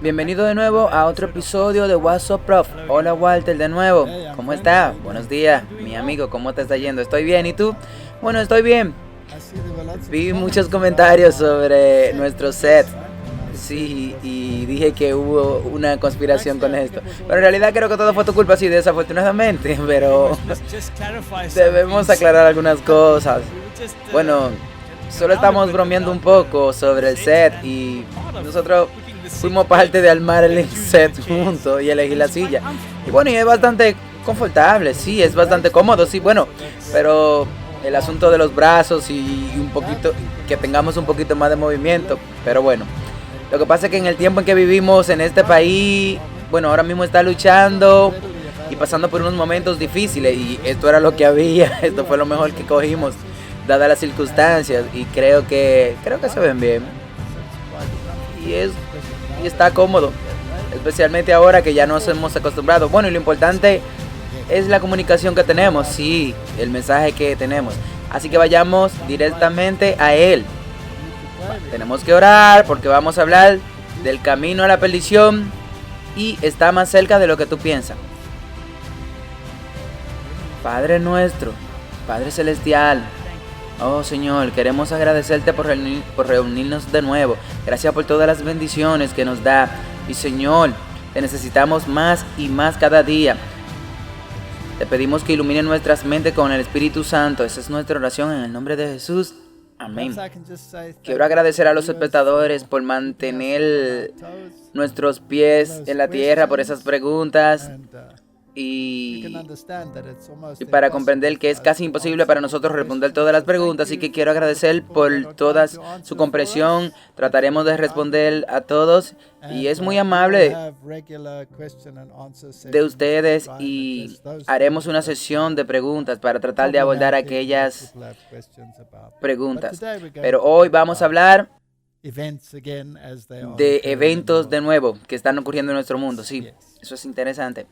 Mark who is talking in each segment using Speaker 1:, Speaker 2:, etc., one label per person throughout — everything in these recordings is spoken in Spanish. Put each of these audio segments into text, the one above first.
Speaker 1: Bienvenido de nuevo a otro episodio de What's Up Prof. Hola Walter de nuevo. ¿Cómo está? Buenos días, mi amigo. ¿Cómo te está yendo? ¿Estoy bien? ¿Y tú? Bueno, estoy bien. Vi muchos comentarios sobre nuestro set. Sí, y dije que hubo una conspiración con esto. Pero en realidad creo que todo fue tu culpa, sí, desafortunadamente. Pero debemos aclarar algunas cosas. Bueno, solo estamos bromeando un poco sobre el set y nosotros fuimos parte de armar el set juntos y elegir la silla. Y bueno, y es bastante confortable, sí, es bastante cómodo, sí, bueno, pero el asunto de los brazos y un poquito, que tengamos un poquito más de movimiento, pero bueno. Lo que pasa es que en el tiempo en que vivimos en este país, bueno, ahora mismo está luchando y pasando por unos momentos difíciles y esto era lo que había, esto fue lo mejor que cogimos, dadas las circunstancias, y creo que se ven bien. Y está cómodo, especialmente ahora que ya nos hemos acostumbrado. Bueno, y lo importante es la comunicación que tenemos, sí, el mensaje que tenemos. Así que vayamos directamente a él. Tenemos que orar porque vamos a hablar del camino a la perdición y está más cerca de lo que tú piensas. Padre nuestro, Padre celestial, oh Señor, queremos agradecerte por reunirnos de nuevo. Gracias por todas las bendiciones que nos da. Y Señor, te necesitamos más y más cada día. Te pedimos que ilumine nuestras mentes con el Espíritu Santo. Esa es nuestra oración en el nombre de Jesús. Amén. Quiero agradecer a los espectadores por mantener nuestros pies en la tierra, por esas preguntas. Y para comprender que es casi imposible para nosotros responder todas las preguntas, así que quiero agradecer por toda su comprensión. Trataremos de responder a todos y es muy amable de ustedes, y haremos una sesión de preguntas para tratar de abordar aquellas preguntas. Pero hoy vamos a hablar de eventos de nuevo que están ocurriendo en nuestro mundo. Sí, eso es interesante.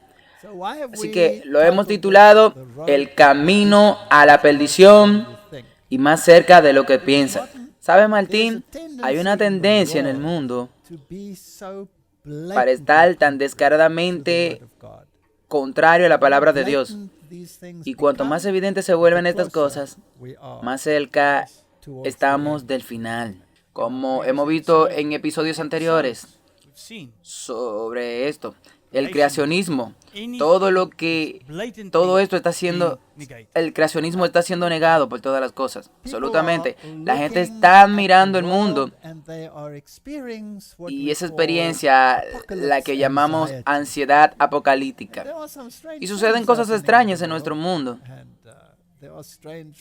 Speaker 1: Así que lo hemos titulado El camino a la perdición y más cerca de lo que piensa. ¿Sabe, Martín? Hay una tendencia en el mundo para estar tan descaradamente contrario a la palabra de Dios. Y cuanto más evidentes se vuelven estas cosas, más cerca estamos del final. Como hemos visto en episodios anteriores sobre esto. El creacionismo, todo esto está siendo, el creacionismo está siendo negado por todas las cosas, absolutamente. La gente está mirando el mundo y esa experiencia, la que llamamos ansiedad apocalíptica. Y suceden cosas extrañas en nuestro mundo.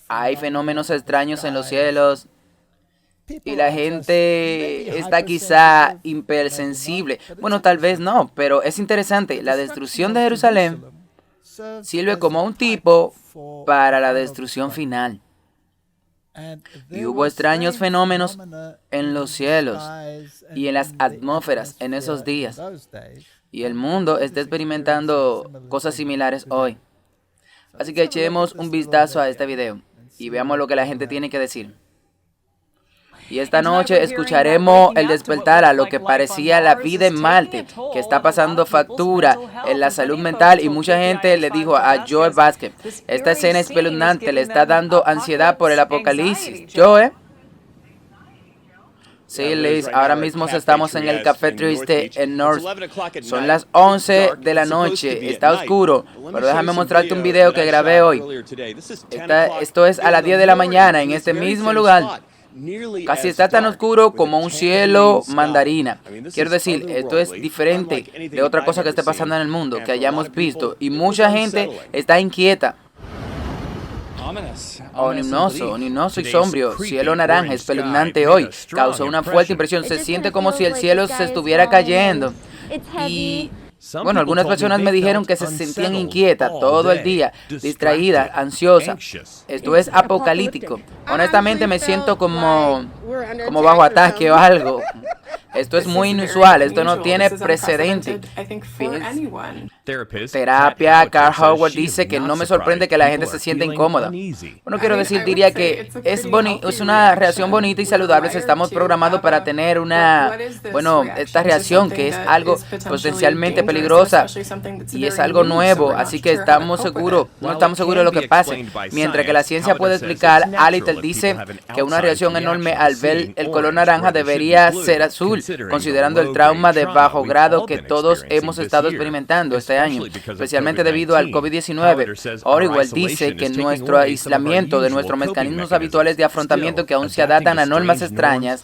Speaker 1: Hay fenómenos extraños en los cielos. Y la gente está quizá hipersensible. Bueno, tal vez no, pero es interesante. La destrucción de Jerusalén sirve como un tipo para la destrucción final. Y hubo extraños fenómenos en los cielos y en las atmósferas en esos días. Y el mundo está experimentando cosas similares hoy. Así que echemos un vistazo a este video y veamos lo que la gente tiene que decir. Y esta noche escucharemos el despertar a lo que parecía la vida en Marte, que está pasando factura en la salud mental, y mucha gente le dijo a Joe Vázquez, esta escena espeluznante le está dando ansiedad por el apocalipsis. Joe. Sí, Liz, ahora mismo estamos en el Café Triste en North. Son las 11 de la noche, está oscuro, pero déjame mostrarte un video que grabé hoy. Esto es a las 10 de la mañana en este mismo lugar. Casi está tan oscuro como un cielo mandarina. Quiero decir, esto es diferente de otra cosa que esté pasando en el mundo, que hayamos visto. Y mucha gente está inquieta. Ominoso y sombrío. Cielo naranja, espeluznante hoy. Causó una fuerte impresión. Se siente como si el cielo se estuviera cayendo. Y bueno, algunas personas me dijeron que se sentían inquietas todo el día, distraídas, ansiosas. Esto es apocalíptico. Honestamente me siento como bajo ataque o algo. Esto es muy inusual, esto no tiene precedente. Terapia, Carl Howard dice que no me sorprende que la gente se sienta incómoda. Bueno, quiero decir, diría que es una reacción bonita y saludable si estamos programados para tener esta reacción que es algo potencialmente peligrosa y es algo nuevo, así que no estamos seguros de lo que pase. Mientras que la ciencia puede explicar, Alistair dice que una reacción enorme al ver el color naranja debería ser azul, considerando el trauma de bajo grado que todos hemos estado experimentando este año, especialmente debido al COVID-19. Orwell dice que nuestro aislamiento de nuestros mecanismos habituales de afrontamiento, que aún se adaptan a normas extrañas,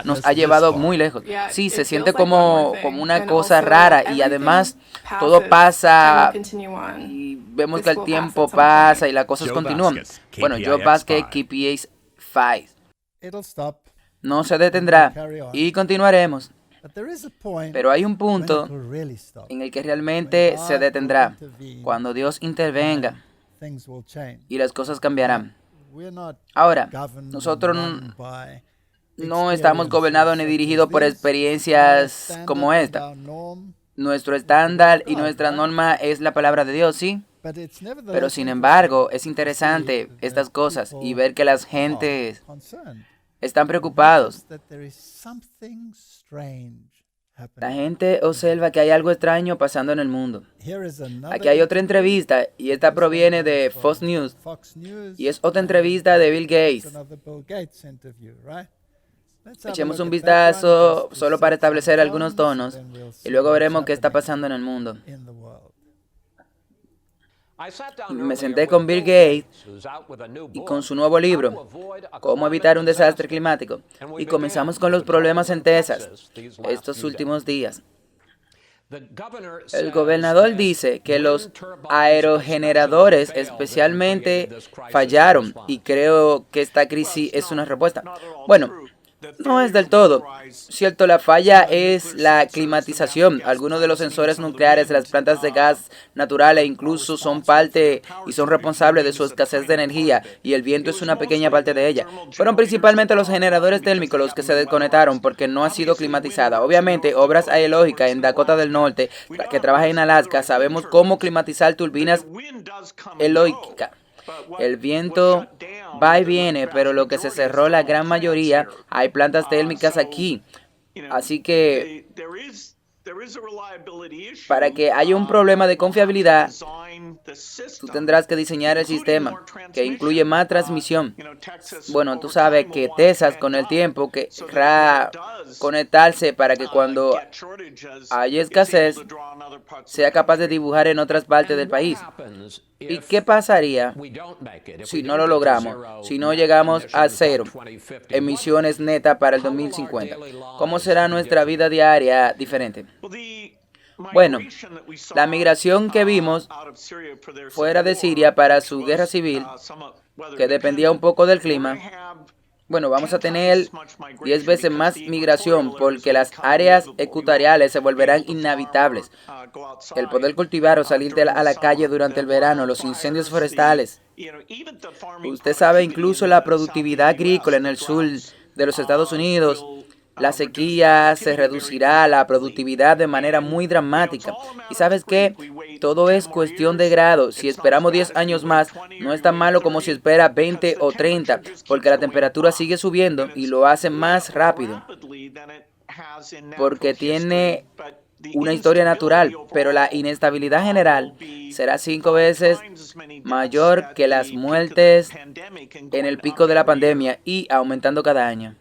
Speaker 1: nos ha llevado muy lejos. Sí, se siente como una cosa rara y además todo pasa y vemos que el tiempo pasa y las cosas continúan. Bueno, Joe Vasquez, KPIX 5. No se detendrá y continuaremos. Pero hay un punto en el que realmente se detendrá, cuando Dios intervenga y las cosas cambiarán. Ahora, nosotros no estamos gobernados ni dirigidos por experiencias como esta. Nuestro estándar y nuestra norma es la palabra de Dios, ¿sí? Pero sin embargo, es interesante estas cosas y ver que las gentes están preocupados. La gente observa que hay algo extraño pasando en el mundo. Aquí hay otra entrevista y esta proviene de Fox News y es otra entrevista de Bill Gates. Echemos un vistazo solo para establecer algunos tonos y luego veremos qué está pasando en el mundo. Me senté con Bill Gates y con su nuevo libro, Cómo evitar un desastre climático, y comenzamos con los problemas en Texas estos últimos días. El gobernador dice que los aerogeneradores especialmente fallaron y creo que esta crisis es una respuesta. Bueno, no es del todo cierto, la falla es la climatización. Algunos de los sensores nucleares de las plantas de gas natural incluso son parte y son responsables de su escasez de energía, y el viento es una pequeña parte de ella. Fueron principalmente los generadores térmicos los que se desconectaron porque no ha sido climatizada. Obviamente, obras eológicas en Dakota del Norte, que trabajan en Alaska, sabemos cómo climatizar turbinas eólicas. El viento va y viene, pero lo que se cerró la gran mayoría, hay plantas térmicas aquí. Así que para que haya un problema de confiabilidad, tú tendrás que diseñar el sistema, que incluye más transmisión. Bueno, tú sabes que Texas con el tiempo querrá conectarse para que cuando haya escasez, sea capaz de dibujar en otras partes del país. ¿Y qué pasaría si no lo logramos? Si no llegamos a 0 emisiones netas para el 2050. ¿Cómo será nuestra vida diaria diferente? Bueno, la migración que vimos fuera de Siria para su guerra civil, que dependía un poco del clima, bueno, vamos a tener 10 veces más migración porque las áreas ecuatoriales se volverán inhabitables. El poder cultivar o salir a la calle durante el verano, los incendios forestales. Usted sabe, incluso la productividad agrícola en el sur de los Estados Unidos. La sequía se reducirá la productividad de manera muy dramática. ¿Y sabes qué? Todo es cuestión de grados. Si esperamos 10 años más, no es tan malo como si espera 20 o 30, porque la temperatura sigue subiendo y lo hace más rápido, porque tiene una historia natural, pero la inestabilidad general será 5 veces mayor que las muertes en el pico de la pandemia y aumentando cada año.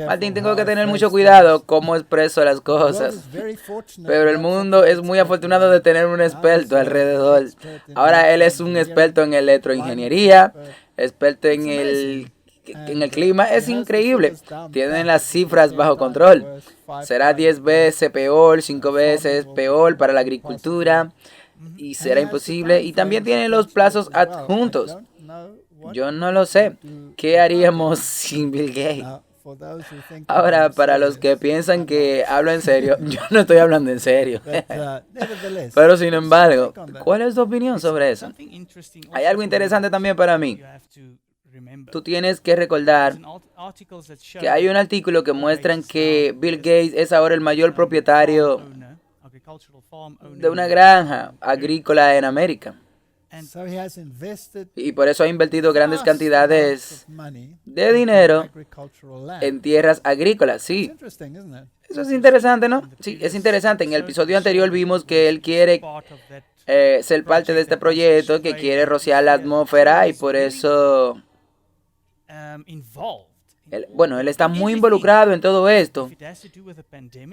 Speaker 1: Martín, tengo que tener mucho cuidado cómo expreso las cosas, pero el mundo es muy afortunado de tener un experto alrededor. Ahora él es un experto en electroingeniería, experto en el clima. Es increíble, tienen las cifras bajo control. Será 10 veces peor, 5 veces peor para la agricultura y será imposible. Y también tienen los plazos adjuntos. Yo no lo sé. ¿Qué haríamos sin Bill Gates? Ahora, para los que piensan que hablo en serio, yo no estoy hablando en serio. Pero sin embargo, ¿cuál es tu opinión sobre eso? Hay algo interesante también para mí. tú tienes que recordar que hay un artículo que muestra que Bill Gates es ahora el mayor propietario de una granja agrícola en América. Y por eso ha invertido grandes cantidades de dinero en tierras agrícolas. Sí, eso es interesante, ¿no? Sí, es interesante. En el episodio anterior vimos que él quiere ser parte de este proyecto, que quiere rociar la atmósfera y por eso... Él está muy involucrado en todo esto.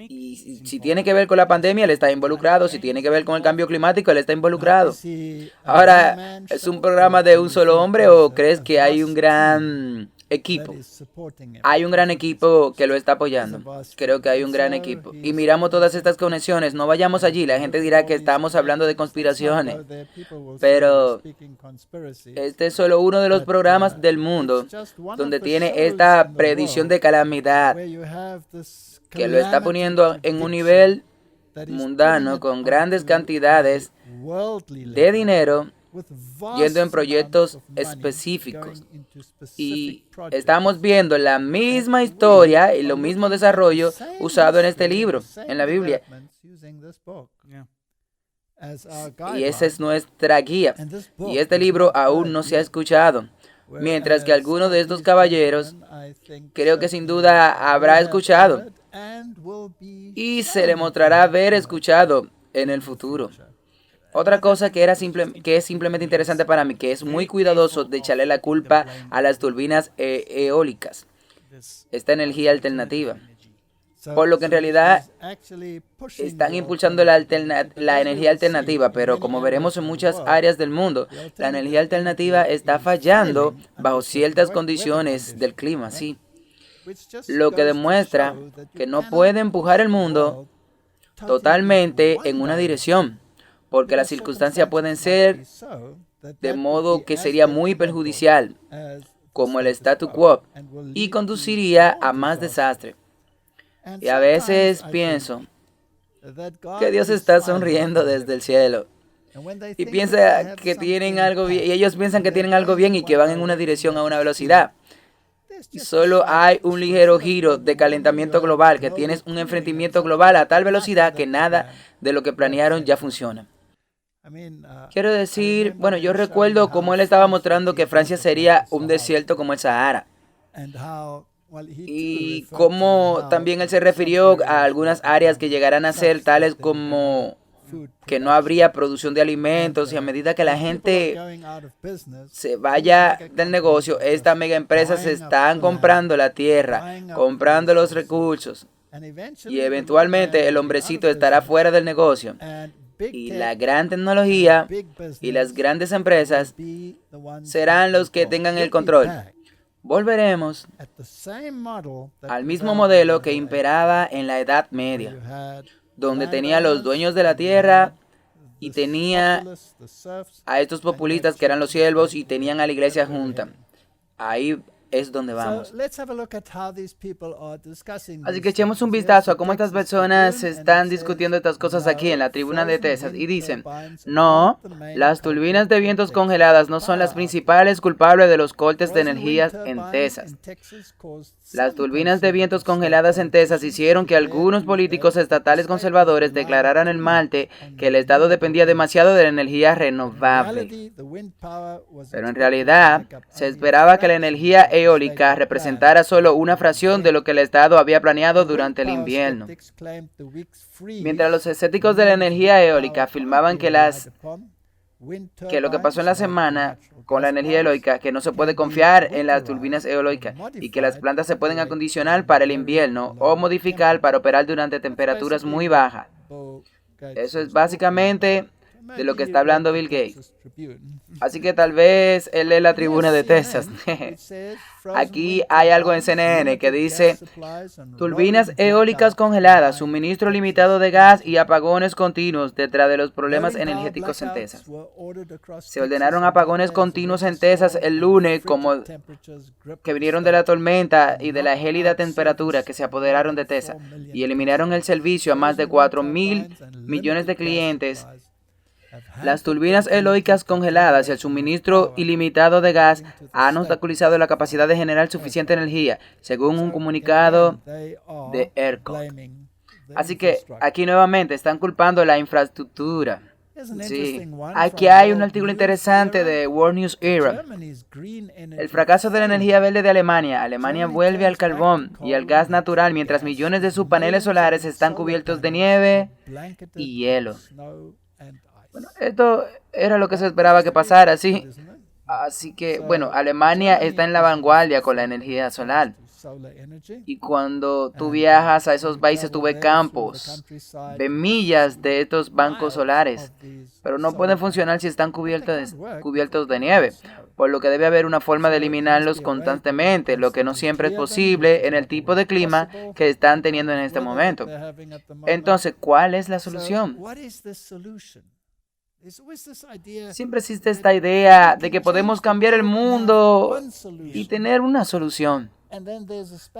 Speaker 1: Y si tiene que ver con la pandemia, él está involucrado. Si tiene que ver con el cambio climático, él está involucrado. Ahora, ¿es un programa de un solo hombre o crees que hay un gran equipo? Hay un gran equipo que lo está apoyando. Creo que hay un gran equipo. Y miramos todas estas conexiones. No vayamos allí. La gente dirá que estamos hablando de conspiraciones. Pero este es solo uno de los programas del mundo donde tiene esta predicción de calamidad que lo está poniendo en un nivel mundano con grandes cantidades de dinero yendo en proyectos específicos. Y estamos viendo la misma historia y lo mismo desarrollo usado en este libro, en la Biblia. Y esa es nuestra guía. Y este libro aún no se ha escuchado. Mientras que algunos de estos caballeros, creo que sin duda habrá escuchado. Y se le mostrará haber escuchado en el futuro. Otra cosa que es simplemente interesante para mí, que es muy cuidadoso de echarle la culpa a las turbinas eólicas, esta energía alternativa. Por lo que en realidad están impulsando la energía alternativa, pero como veremos en muchas áreas del mundo, la energía alternativa está fallando bajo ciertas condiciones del clima, sí. Lo que demuestra que no puede empujar el mundo totalmente en una dirección, porque las circunstancias pueden ser de modo que sería muy perjudicial, como el statu quo, y conduciría a más desastre. Y a veces pienso que Dios está sonriendo desde el cielo y piensa que tienen algo bien, y ellos piensan que tienen algo bien y que van en una dirección a una velocidad. Y solo hay un ligero giro de calentamiento global, que tienes un enfrentamiento global a tal velocidad que nada de lo que planearon ya funciona. Quiero decir, yo recuerdo cómo él estaba mostrando que Francia sería un desierto como el Sahara. Y cómo también él se refirió a algunas áreas que llegarán a ser tales como que no habría producción de alimentos, y a medida que la gente se vaya del negocio, estas mega empresas están comprando la tierra, comprando los recursos, y eventualmente el hombrecito estará fuera del negocio. Y la gran tecnología y las grandes empresas serán los que tengan el control. Volveremos al mismo modelo que imperaba en la Edad Media, donde tenía a los dueños de la tierra y tenía a estos populistas que eran los siervos y tenían a la iglesia junta. Ahí es donde vamos. Así que echemos un vistazo a cómo estas personas están discutiendo estas cosas aquí en la tribuna de Texas y dicen: no, las turbinas de vientos congeladas no son las principales culpables de los cortes de energía en Texas. Las turbinas de vientos congeladas en Texas hicieron que algunos políticos estatales conservadores declararan el martes que el estado dependía demasiado de la energía renovable. Pero en realidad, se esperaba que la energía eólica representara solo una fracción de lo que el estado había planeado durante el invierno. Mientras los escépticos de la energía eólica afirmaban que lo que pasó en la semana con la energía eólica, que no se puede confiar en las turbinas eólicas y que las plantas se pueden acondicionar para el invierno o modificar para operar durante temperaturas muy bajas. Eso es básicamente de lo que está hablando Bill Gates. Así que tal vez él lee la tribuna de Texas. Aquí hay algo en CNN que dice: turbinas eólicas congeladas, suministro limitado de gas y apagones continuos detrás de los problemas energéticos en Texas. Se ordenaron apagones continuos en Texas el lunes, como que vinieron de la tormenta y de la gélida temperatura que se apoderaron de Texas y eliminaron el servicio a más de 4.000 millones de clientes Las turbinas eólicas congeladas y el suministro ilimitado de gas han obstaculizado la capacidad de generar suficiente energía, según un comunicado de ERCOT. Así que aquí nuevamente están culpando la infraestructura. Sí, aquí hay un artículo interesante de World News Era. El fracaso de la energía verde de Alemania. Alemania vuelve al carbón y al gas natural mientras millones de sus paneles solares están cubiertos de nieve y hielo. Bueno, esto era lo que se esperaba que pasara, sí. Así que, bueno, Alemania está en la vanguardia con la energía solar. Y cuando tú viajas a esos países, tú ves campos, ves millas de estos bancos solares, pero no pueden funcionar si están cubiertos de nieve, por lo que debe haber una forma de eliminarlos constantemente, lo que no siempre es posible en el tipo de clima que están teniendo en este momento. Entonces, ¿cuál es la solución? Siempre existe esta idea de que podemos cambiar el mundo y tener una solución.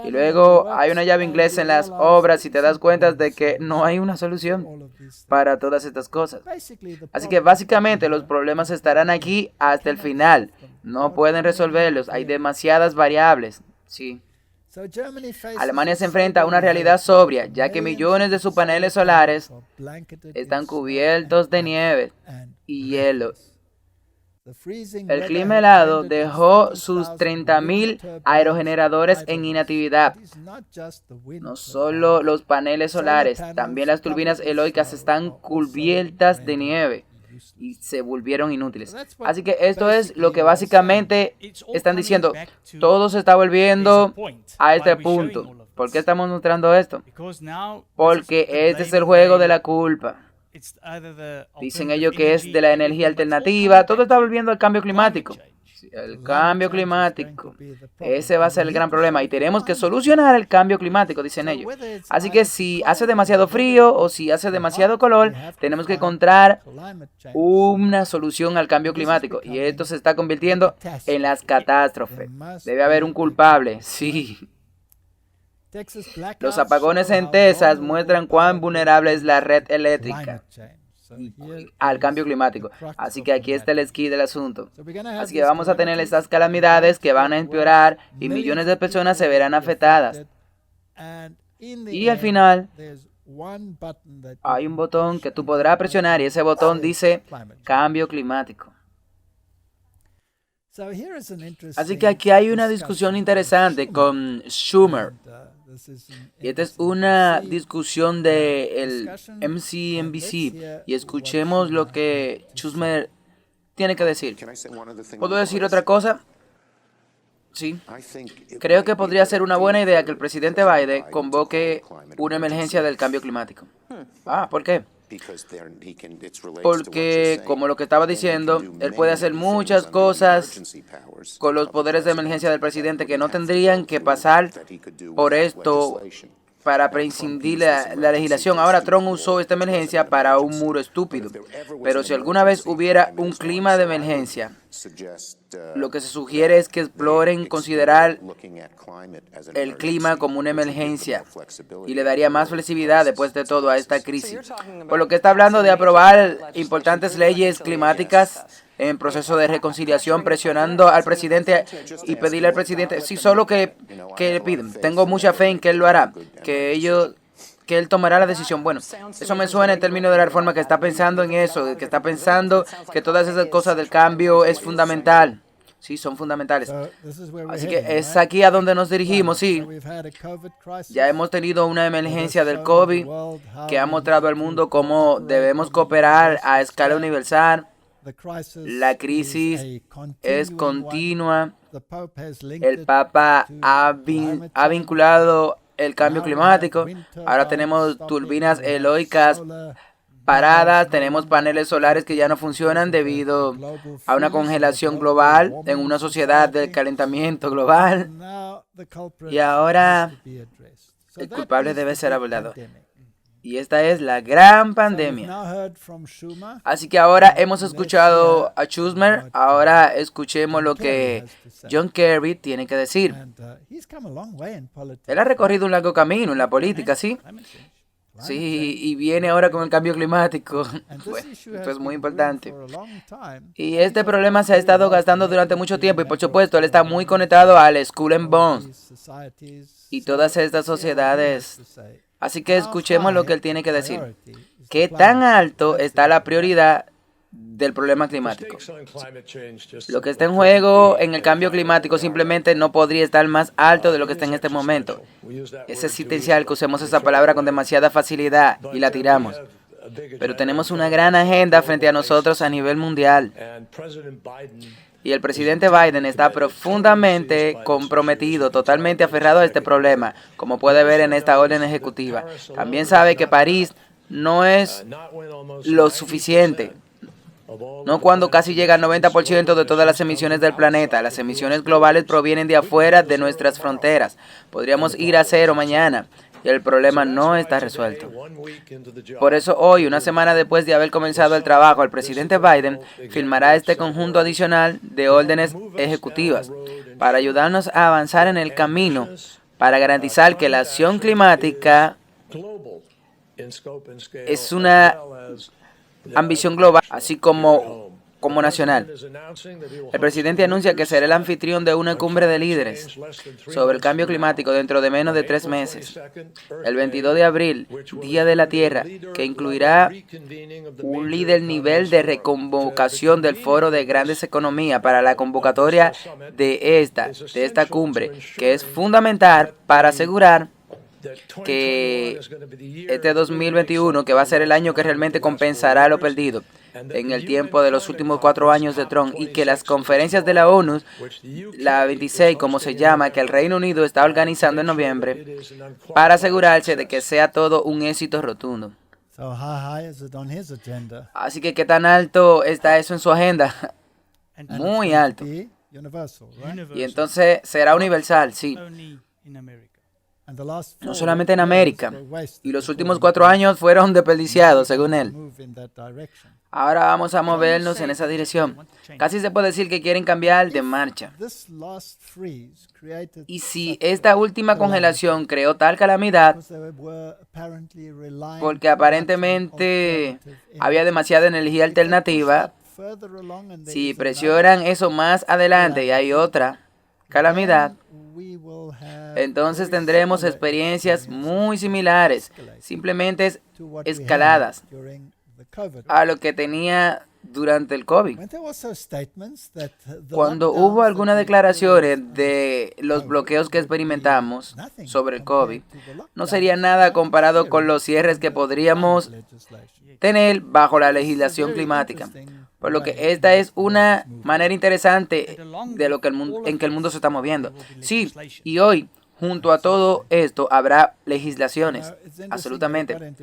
Speaker 1: Y luego hay una llave inglesa en las obras y te das cuenta de que no hay una solución para todas estas cosas. Así que básicamente los problemas estarán aquí hasta el final. No pueden resolverlos, hay demasiadas variables. Sí. Alemania se enfrenta a una realidad sobria, ya que millones de sus paneles solares están cubiertos de nieve y hielo. El clima helado dejó sus 30.000 aerogeneradores en inactividad. No solo los paneles solares, también las turbinas eólicas están cubiertas de nieve y se volvieron inútiles. Así que esto es lo que básicamente están diciendo. Todo se está volviendo a este punto. ¿Por qué estamos mostrando esto? Porque este es el juego de la culpa. Dicen ellos que es de la energía alternativa. Todo está volviendo al cambio climático. El cambio climático. Ese va a ser el gran problema. Y tenemos que solucionar el cambio climático, dicen ellos. Así que si hace demasiado frío o si hace demasiado calor, tenemos que encontrar una solución al cambio climático. Y esto se está convirtiendo en las catástrofes. Debe haber un culpable. Sí. Los apagones en Texas muestran cuán vulnerable es la red eléctrica al cambio climático. Así que aquí está el esquí del asunto. Así que vamos a tener estas calamidades que van a empeorar y millones de personas se verán afectadas. Y al final hay un botón que tú podrás presionar y ese botón dice cambio climático. Así que aquí hay una discusión interesante con Schumer. Y esta es una discusión del MSNBC y escuchemos lo que Schumer tiene que decir. ¿Puedo decir otra cosa? Sí. Creo que podría ser una buena idea que el presidente Biden convoque una emergencia del cambio climático. ¿Por qué? Porque, como lo que estaba diciendo, él puede hacer muchas cosas con los poderes de emergencia del presidente que no tendrían que pasar por esto para prescindir la legislación. Ahora Trump usó esta emergencia para un muro estúpido. Pero si alguna vez hubiera un clima de emergencia, lo que se sugiere es que exploren considerar el clima como una emergencia y le daría más flexibilidad después de todo a esta crisis. Por lo que está hablando de aprobar importantes leyes climáticas en proceso de reconciliación, presionando al presidente y pedirle al presidente, sí, solo que le piden. Tengo mucha fe en que él lo hará, que él tomará la decisión. Bueno, eso me suena en términos de la reforma, que está pensando en eso, que está pensando que todas esas cosas del cambio es fundamental. Sí, son fundamentales. Así que es aquí a donde nos dirigimos, sí. Ya hemos tenido una emergencia del COVID que ha mostrado al mundo cómo debemos cooperar a escala universal. La crisis es continua. El Papa ha vinculado el cambio climático. Ahora tenemos turbinas eólicas paradas, tenemos paneles solares que ya no funcionan debido a una congelación global en una sociedad del calentamiento global. Y ahora el culpable debe ser abordado. Y esta es la gran pandemia. Así que ahora hemos escuchado a Schumer, ahora escuchemos lo que John Kerry tiene que decir. Él ha recorrido un largo camino en la política, ¿sí? Sí, y viene ahora con el cambio climático. Bueno, esto es muy importante. Y este problema se ha estado gastando durante mucho tiempo y por supuesto él está muy conectado al Skull and Bones y todas estas sociedades. Así que escuchemos lo que él tiene que decir. ¿Qué tan alto está la prioridad del problema climático? Lo que está en juego en el cambio climático simplemente no podría estar más alto de lo que está en este momento. Es existencial que usemos esa palabra con demasiada facilidad y la tiramos. Pero tenemos una gran agenda frente a nosotros a nivel mundial. Y el presidente Biden está profundamente comprometido, totalmente aferrado a este problema, como puede ver en esta orden ejecutiva. También sabe que París no es lo suficiente. No cuando casi llega al 90% de todas las emisiones del planeta. Las emisiones globales provienen de afuera de nuestras fronteras. Podríamos ir a cero mañana y el problema no está resuelto. Por eso hoy, una semana después de haber comenzado el trabajo, el presidente Biden firmará este conjunto adicional de órdenes ejecutivas para ayudarnos a avanzar en el camino para garantizar que la acción climática es una ambición global, así como nacional. El presidente anuncia que será el anfitrión de una cumbre de líderes sobre el cambio climático dentro de menos de 3 meses, el 22 de abril, Día de la Tierra, que incluirá un líder nivel de reconvocación del Foro de Grandes Economías para la convocatoria de esta cumbre, que es fundamental para asegurar que este 2021, que va a ser el año que realmente compensará lo perdido en el tiempo de los últimos 4 años de Trump, y que las conferencias de la ONU, la 26 como se llama, que el Reino Unido está organizando en noviembre, para asegurarse de que sea todo un éxito rotundo. Así que, ¿qué tan alto está eso en su agenda? Muy alto. Y entonces será universal, sí. No solamente en América. Y los últimos 4 años fueron desperdiciados, según él. Ahora vamos a movernos en esa dirección. Casi se puede decir que quieren cambiar de marcha. Y si esta última congelación creó tal calamidad, porque aparentemente había demasiada energía alternativa, si presionan eso más adelante y hay otra calamidad, entonces tendremos experiencias muy similares, simplemente escaladas a lo que tenía durante el COVID. Cuando hubo algunas declaraciones de los bloqueos que experimentamos sobre el COVID, no sería nada comparado con los cierres que podríamos tener bajo la legislación climática. Por lo que esta es una manera interesante de lo que en que el mundo se está moviendo. Sí, y hoy, junto a todo esto, habrá legislaciones. Absolutamente.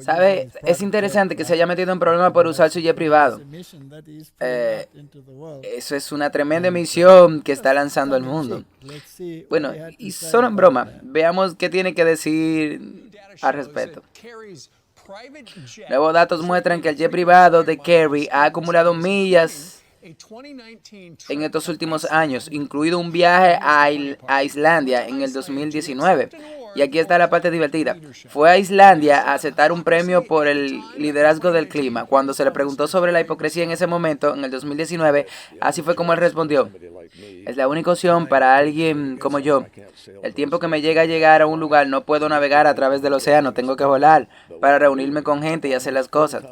Speaker 1: ¿Sabe? Es interesante que se haya metido en problemas por usar su jet privado. Eso es una tremenda emisión que está lanzando al mundo. Bueno, y solo en broma, veamos qué tiene que decir al respecto. Nuevos datos muestran que el jet privado de Kerry ha acumulado millas en estos últimos años, incluido un viaje a Islandia en el 2019. Y aquí está la parte divertida. Fue a Islandia a aceptar un premio por el liderazgo del clima. Cuando se le preguntó sobre la hipocresía en ese momento, en el 2019, así fue como él respondió: es la única opción para alguien como yo. El tiempo que me llega a llegar a un lugar, no puedo navegar a través del océano, tengo que volar para reunirme con gente y hacer las cosas.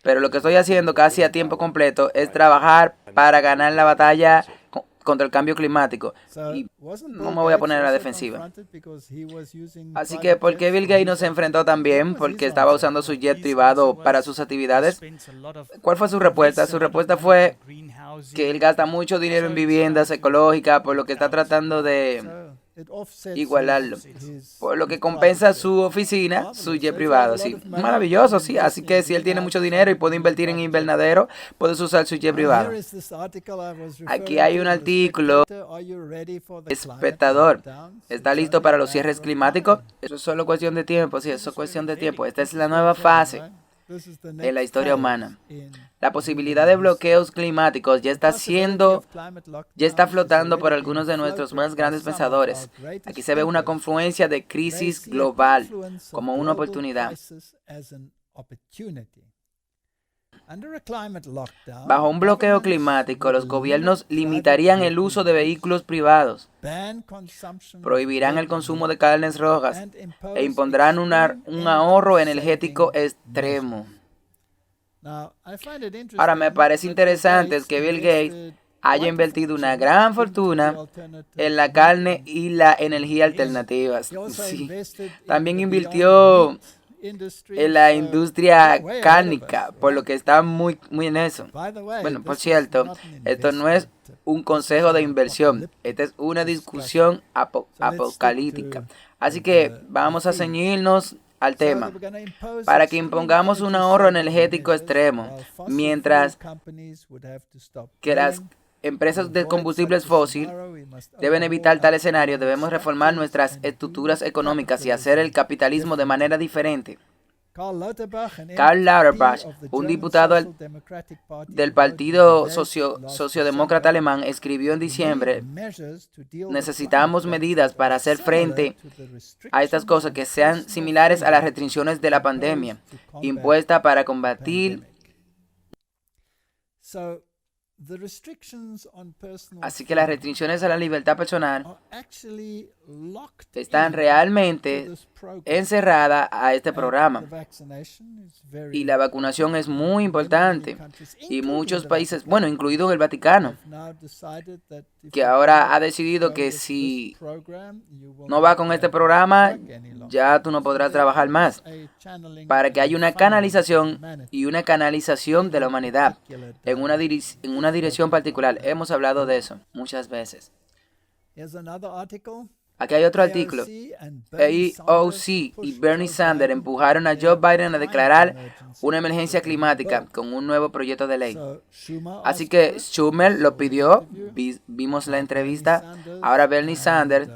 Speaker 1: Pero lo que estoy haciendo casi a tiempo completo es trabajar para ganar la batalla contra el cambio climático. Y no me voy a poner a la defensiva. Así que, ¿por qué Bill Gates no se enfrentó también? Porque estaba usando su jet privado para sus actividades. ¿Cuál fue su respuesta? Su respuesta fue que él gasta mucho dinero en viviendas ecológicas, por lo que está tratando de igualarlo, por lo que compensa su oficina, su jet privado. Sí, maravilloso, sí. Así que si él tiene mucho dinero y puede invertir en invernadero, puedes usar su jet privado. Aquí hay un artículo. Espectador, ¿está listo para los cierres climáticos? Eso es solo cuestión de tiempo, sí, eso es cuestión de tiempo. Esta es la nueva fase. en la historia humana. La posibilidad de bloqueos climáticos ya está flotando por algunos de nuestros más grandes pensadores. Aquí se ve una confluencia de crisis global como una oportunidad. Bajo un bloqueo climático, los gobiernos limitarían el uso de vehículos privados, prohibirán el consumo de carnes rojas e impondrán un ahorro energético extremo. Ahora, me parece interesante que Bill Gates haya invertido una gran fortuna en la carne y la energía alternativas. Sí. También invirtió en la industria cárnica, por lo que está muy en eso. Bueno, por cierto, esto no es un consejo de inversión, esta es una discusión apocalíptica. Así que vamos a ceñirnos al tema, para que impongamos un ahorro energético extremo, mientras que las empresas de combustibles fósiles deben evitar tal escenario. Debemos reformar nuestras estructuras económicas y hacer el capitalismo de manera diferente. Karl Lauterbach, un diputado del Partido Socialdemócrata Alemán, escribió en diciembre: necesitamos medidas para hacer frente a estas cosas que sean similares a las restricciones de la pandemia impuesta para combatir. Así que las restricciones a la libertad personal están realmente encerradas a este programa. Y la vacunación es muy importante. Y muchos países, bueno, incluido el Vaticano, que ahora ha decidido que si no va con este programa, ya tú no podrás trabajar más. Para que haya una canalización de la humanidad en una dirección particular. Hemos hablado de eso muchas veces. Aquí hay otro artículo. AOC y Bernie Sanders empujaron a Joe Biden a declarar una emergencia climática con un nuevo proyecto de ley. Así que Schumer lo pidió, vimos la entrevista. Ahora Bernie Sanders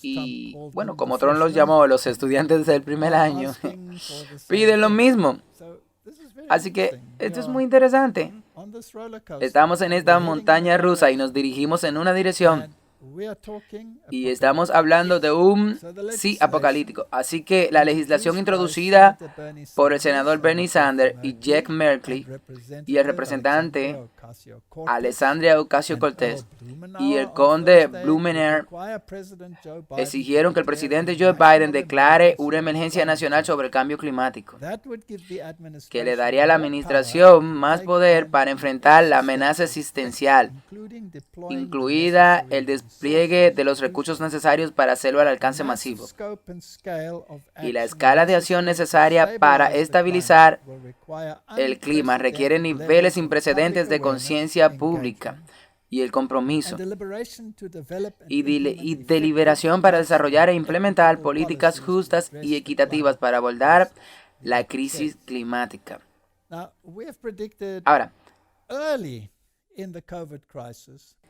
Speaker 1: y, bueno, como Trump los llamó, los estudiantes del primer año, piden lo mismo. Así que esto es muy interesante. Estamos en esta montaña rusa y nos dirigimos en una dirección. Y estamos hablando de un sí apocalíptico. Así que la legislación introducida por el senador Bernie Sanders y Jack Merkley y el representante Alexandria Ocasio-Cortez y el conde Blumenauer exigieron que el presidente Joe Biden declare una emergencia nacional sobre el cambio climático, que le daría a la administración más poder para enfrentar la amenaza existencial, incluida el despliegue de los recursos necesarios para hacerlo al alcance masivo y la escala de acción necesaria para estabilizar el clima requiere niveles sin precedentes de conciencia pública y el compromiso y deliberación para desarrollar e implementar políticas justas y equitativas para abordar la crisis climática. Ahora,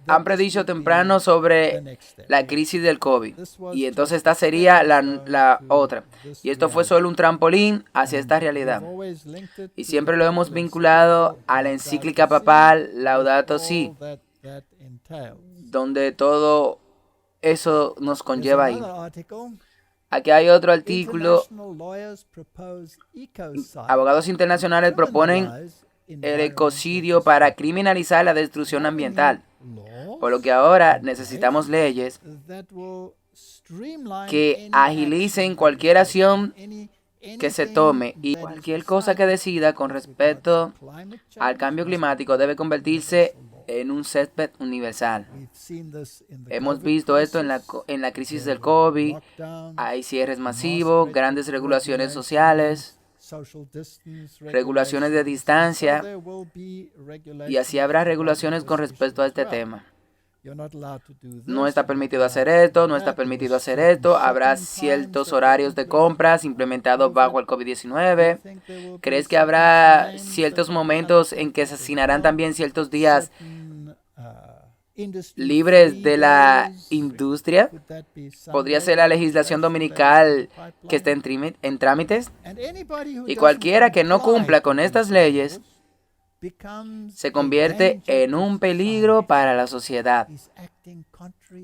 Speaker 1: han predicho temprano sobre la crisis del COVID y entonces esta sería la otra. Y esto fue solo un trampolín hacia esta realidad. Y siempre lo hemos vinculado a la encíclica papal Laudato Si, donde todo eso nos conlleva ahí. Aquí hay otro artículo. Abogados internacionales proponen el ecocidio para criminalizar la destrucción ambiental, por lo que ahora necesitamos leyes que agilicen cualquier acción que se tome y cualquier cosa que decida con respecto al cambio climático debe convertirse en un césped universal. Hemos visto esto en la crisis del COVID. Hay cierres masivos, grandes regulaciones sociales, regulaciones de distancia, y así habrá regulaciones con respecto a este tema. No está permitido hacer esto, no está permitido hacer esto. Habrá ciertos horarios de compras implementados bajo el COVID-19. ¿Crees que habrá ciertos momentos en que se asignarán también ciertos días libres de la industria. Podría ser la legislación dominical que esté en trámites. Y cualquiera que no cumpla con estas leyes se convierte en un peligro para la sociedad.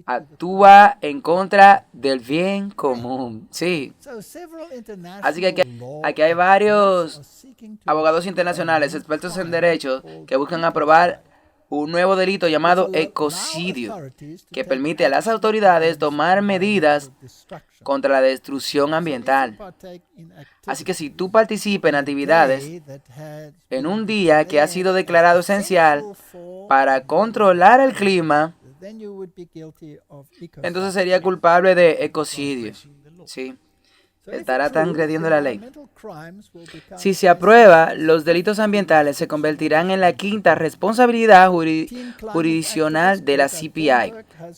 Speaker 1: Actúa en contra del bien común. Sí. Así que aquí hay varios abogados internacionales, expertos en derecho, que buscan aprobar un nuevo delito llamado ecocidio, que permite a las autoridades tomar medidas contra la destrucción ambiental. Así que si tú participas en actividades en un día que ha sido declarado esencial para controlar el clima, entonces sería culpable de ecocidio. Sí. Estará transgrediendo la ley. Si se aprueba, los delitos ambientales se convertirán en la quinta responsabilidad jurisdiccional de la CPI.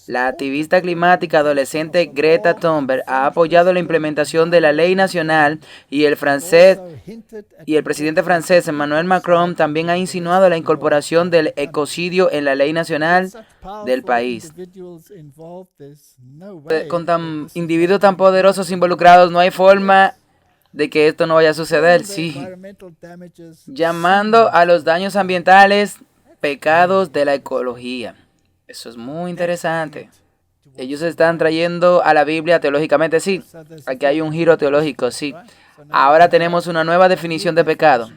Speaker 1: La activista climática adolescente Greta Thunberg ha apoyado la implementación de la ley nacional y el presidente francés Emmanuel Macron también ha insinuado la incorporación del ecocidio en la ley nacional del país. Con individuos tan poderosos involucrados, no hay forma de que esto no vaya a suceder. Sí. Llamando a los daños ambientales pecados de la ecología. Eso es muy interesante. Ellos están trayendo a la Biblia teológicamente, sí. Aquí hay un giro teológico, sí. Ahora tenemos una nueva definición de pecado.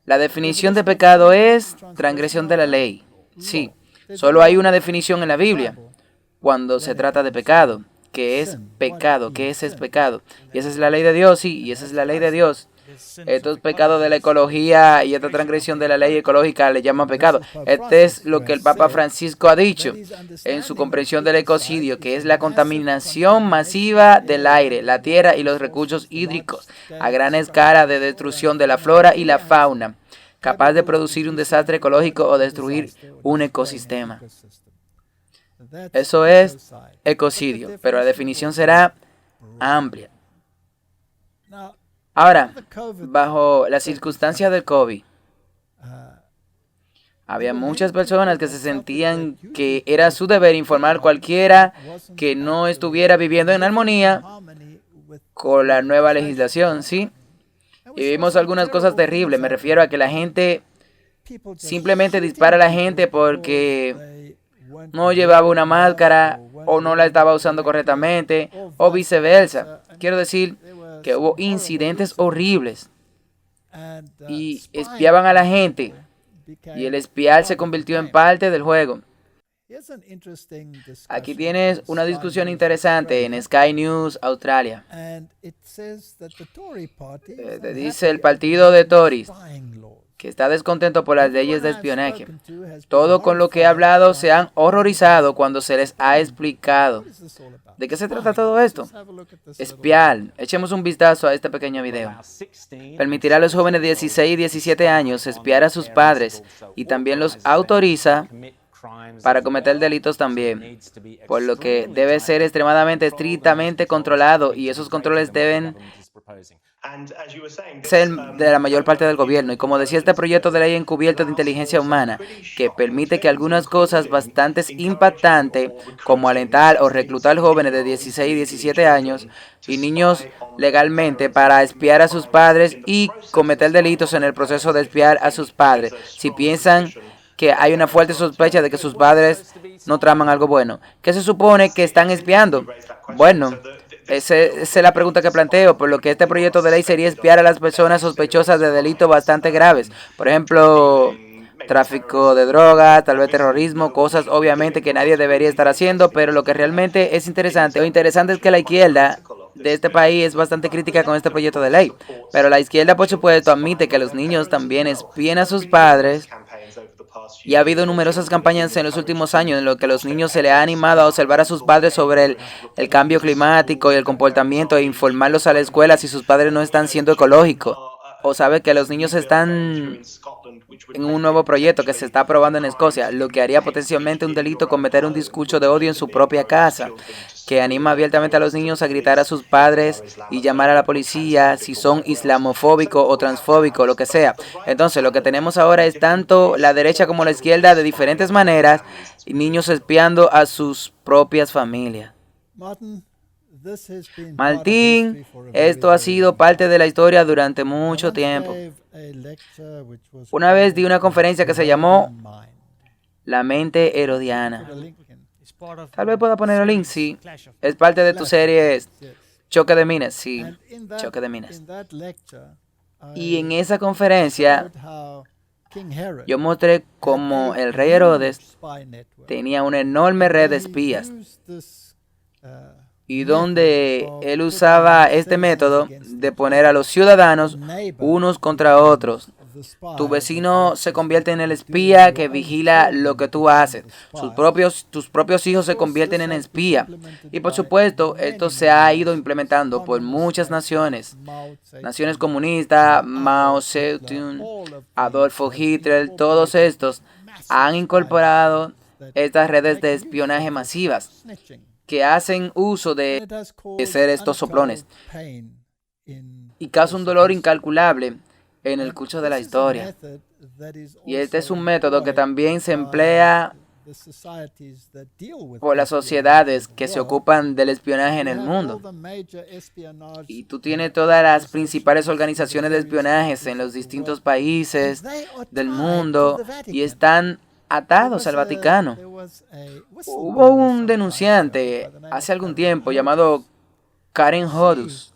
Speaker 1: La definición de pecado es transgresión de la ley. Sí. Solo hay una definición en la Biblia cuando se trata de pecado. ¿Qué es pecado? ¿Qué es pecado? Y esa es la ley de Dios, sí, y esa es la ley de Dios. Estos pecados de la ecología y esta transgresión de la ley ecológica le llaman pecado. Este es lo que el Papa Francisco ha dicho en su comprensión del ecocidio, que es la contaminación masiva del aire, la tierra y los recursos hídricos a gran escala de destrucción de la flora y la fauna, capaz de producir un desastre ecológico o destruir un ecosistema. Eso es ecocidio, pero la definición será amplia. Ahora, bajo las circunstancias del COVID, había muchas personas que se sentían que era su deber informar a cualquiera que no estuviera viviendo en armonía con la nueva legislación, ¿sí? Y vimos algunas cosas terribles. Me refiero a que la gente simplemente dispara a la gente porque no llevaba una máscara o no la estaba usando correctamente o viceversa. Quiero decir que hubo incidentes horribles y espiaban a la gente y el espiar se convirtió en parte del juego. Aquí tienes una discusión interesante en Sky News, Australia. Dice el partido de Tories que está descontento por las leyes de espionaje. Todo con lo que he hablado se han horrorizado cuando se les ha explicado. ¿De qué se trata todo esto? Espiar. Echemos un vistazo a este pequeño video. Permitirá a los jóvenes de 16 y 17 años espiar a sus padres y también los autoriza para cometer delitos también, por lo que debe ser extremadamente estrictamente controlado y esos controles deben ser de la mayor parte del gobierno. Y como decía, este proyecto de ley encubierto de inteligencia humana, que permite que algunas cosas bastante impactantes, como alentar o reclutar jóvenes de 16 y 17 años y niños legalmente para espiar a sus padres y cometer delitos en el proceso de espiar a sus padres, si piensan que hay una fuerte sospecha de que sus padres no traman algo bueno. ¿Qué se supone que están espiando? Bueno, esa es la pregunta que planteo, por lo que este proyecto de ley sería espiar a las personas sospechosas de delitos bastante graves. Por ejemplo, tráfico de drogas, tal vez terrorismo, cosas obviamente que nadie debería estar haciendo, pero lo que realmente es interesante, lo interesante es que la izquierda de este país es bastante crítica con este proyecto de ley. Pero la izquierda, por supuesto, admite que los niños también espíen a sus padres. Y ha habido numerosas campañas en los últimos años en las que los niños se les ha animado a observar a sus padres sobre el cambio climático y el comportamiento e informarlos a la escuela si sus padres no están siendo ecológicos. o sabe que los niños están en un nuevo proyecto que se está aprobando en Escocia, lo que haría potencialmente un delito cometer un discurso de odio en su propia casa, que anima abiertamente a los niños a gritar a sus padres y llamar a la policía si son islamofóbicos o transfóbicos, lo que sea. Entonces, lo que tenemos ahora es tanto la derecha como la izquierda de diferentes maneras, y niños espiando a sus propias familias. Martín, esto ha sido parte de la historia durante mucho tiempo. Una vez di una conferencia que se llamó La mente herodiana. Tal vez pueda poner el link, sí. Es parte de tu serie Choque de Minas, sí. Choque de Minas. Y en esa conferencia yo mostré cómo el rey Herodes tenía una enorme red de espías y donde él usaba este método de poner a los ciudadanos unos contra otros. Tu vecino se convierte en el espía que vigila lo que tú haces. Tus propios hijos se convierten en espía. Y por supuesto, esto se ha ido implementando por muchas naciones. Naciones comunistas, Mao Zedong, Adolfo Hitler, todos estos han incorporado estas redes de espionaje masivas que hacen uso de ser estos soplones y causa un dolor incalculable en el curso de la historia. Y este es un método que también se emplea por las sociedades que se ocupan del espionaje en el mundo. Y tú tienes todas las principales organizaciones de espionaje en los distintos países del mundo y están atados al Vaticano. Hubo un denunciante hace algún tiempo llamado Karen Hodus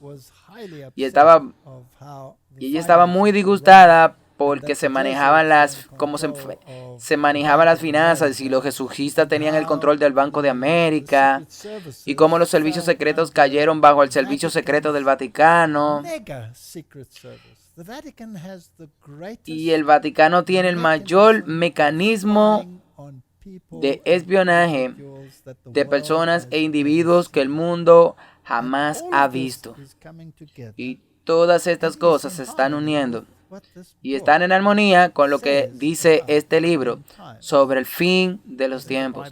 Speaker 1: y ella estaba muy disgustada porque se manejaban se manejaban las finanzas y los jesuitas tenían el control del Banco de América y cómo los servicios secretos cayeron bajo el servicio secreto del Vaticano. Y el Vaticano tiene el mayor mecanismo de espionaje de personas e individuos que el mundo jamás ha visto. Y todas estas cosas se están uniendo y están en armonía con lo que dice este libro sobre el fin de los tiempos.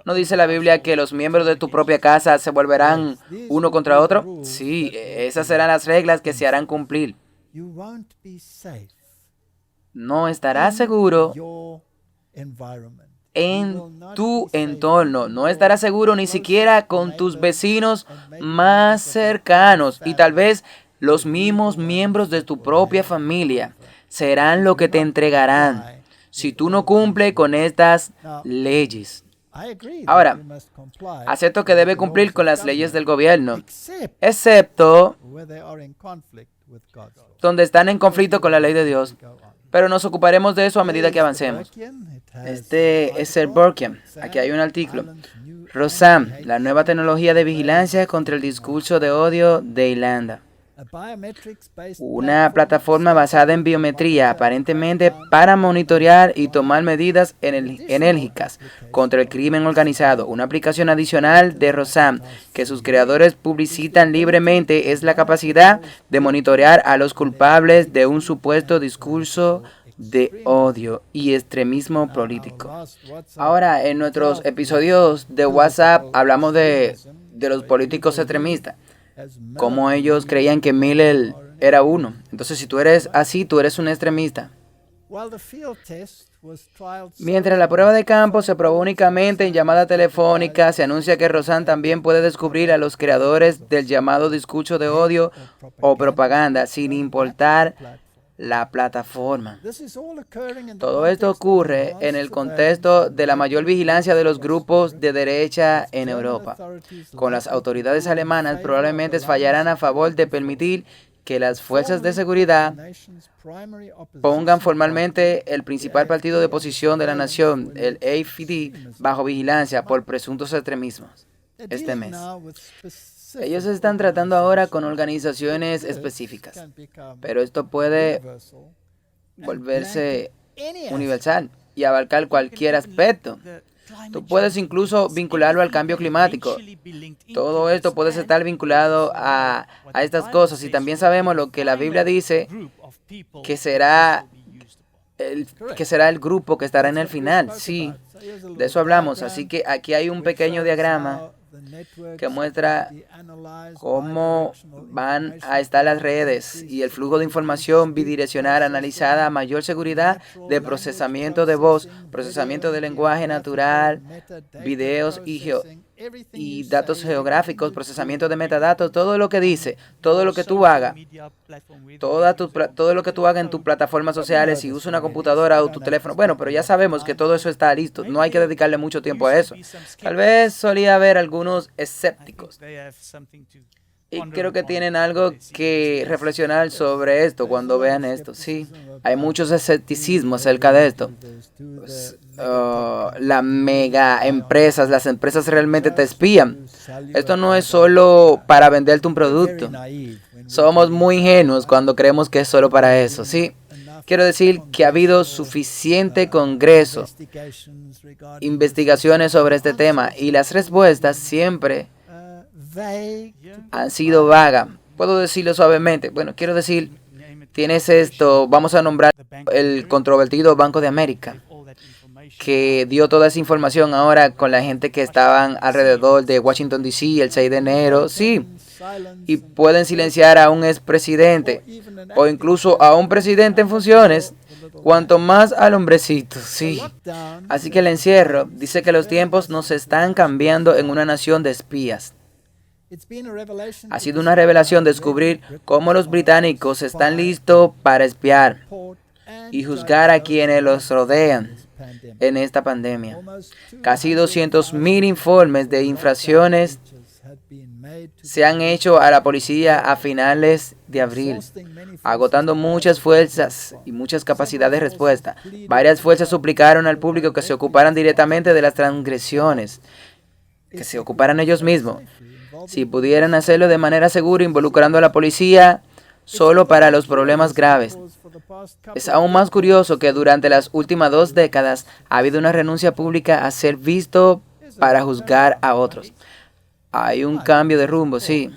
Speaker 1: ¿No dice la Biblia que los miembros de tu propia casa se volverán uno contra otro? Sí, esas serán las reglas que se harán cumplir. No estarás seguro en tu entorno, no estarás seguro ni siquiera con tus vecinos más cercanos y tal vez los mismos miembros de tu propia familia serán lo que te entregarán si tú no cumples con estas leyes. Ahora, acepto que debe cumplir con las leyes del gobierno, excepto donde están en conflicto con la ley de Dios. Pero nos ocuparemos de eso a medida que avancemos. Este es el Burkean. Aquí hay un artículo. Rosam, la nueva tecnología de vigilancia contra el discurso de odio de Irlanda. Una plataforma basada en biometría, aparentemente para monitorear y tomar medidas enérgicas contra el crimen organizado. Una aplicación adicional de Rosam que sus creadores publicitan libremente es la capacidad de monitorear a los culpables de un supuesto discurso de odio y extremismo político. Ahora, en nuestros episodios de WhatsApp hablamos de los políticos extremistas, como ellos creían que Miller era uno. Entonces, si tú eres así, tú eres un extremista. Mientras la prueba de campo se probó únicamente en llamada telefónica, se anuncia que Rosam también puede descubrir a los creadores del llamado discurso de odio o propaganda, sin importar la plataforma. Todo esto ocurre en el contexto de la mayor vigilancia de los grupos de derecha en Europa. Con las autoridades alemanas probablemente fallarán a favor de permitir que las fuerzas de seguridad pongan formalmente el principal partido de oposición de la nación, el AfD, bajo vigilancia por presuntos extremismos este mes. Ellos están tratando ahora con organizaciones específicas, pero esto puede volverse universal y abarcar cualquier aspecto Tú puedes incluso vincularlo al cambio climático. Todo esto puede estar vinculado a estas cosas. Y también sabemos lo que la Biblia dice, que será el grupo que estará en el final. Sí, de eso hablamos. Así que aquí hay un pequeño diagrama que muestra cómo van a estar las redes y el flujo de información bidireccional analizada a mayor seguridad de procesamiento de voz, procesamiento de lenguaje natural, videos y datos geográficos, procesamiento de metadatos, todo lo que dice, todo lo que tú hagas, todo lo que tú hagas en tus plataformas sociales, si usas una computadora o tu teléfono. Bueno, pero ya sabemos que todo eso está listo, no hay que dedicarle mucho tiempo a eso. Tal vez solía haber algunos escépticos y creo que tienen algo que reflexionar sobre esto cuando vean esto. Sí, hay muchos escepticismo acerca de esto. Las mega empresas, las empresas realmente te espían. Esto no es solo para venderte un producto. Somos muy ingenuos cuando creemos que es solo para eso. Sí, quiero decir que ha habido suficiente congreso, investigaciones sobre este tema y las respuestas siempre han sido vagas. Puedo decirlo suavemente. Bueno, quiero decir, tienes esto, vamos a nombrar el controvertido Banco de América, que dio toda esa información ahora con la gente que estaban alrededor de Washington, D.C. el 6 de enero. Sí, y pueden silenciar a un expresidente o incluso a un presidente en funciones, cuanto más al hombrecito. Sí. Así que el encierro dice que los tiempos nos están cambiando en una nación de espías. Ha sido una revelación descubrir cómo los británicos están listos para espiar y juzgar a quienes los rodean en esta pandemia. Casi 200,000 informes de infracciones se han hecho a la policía a finales de abril, agotando muchas fuerzas y muchas capacidades de respuesta. Varias fuerzas suplicaron al público que se ocuparan directamente de las transgresiones, que se ocuparan ellos mismos. Si pudieran hacerlo de manera segura, involucrando a la policía solo para los problemas graves. Es aún más curioso que durante las últimas 2 décadas ha habido una renuncia pública a ser visto para juzgar a otros. Hay un cambio de rumbo, sí.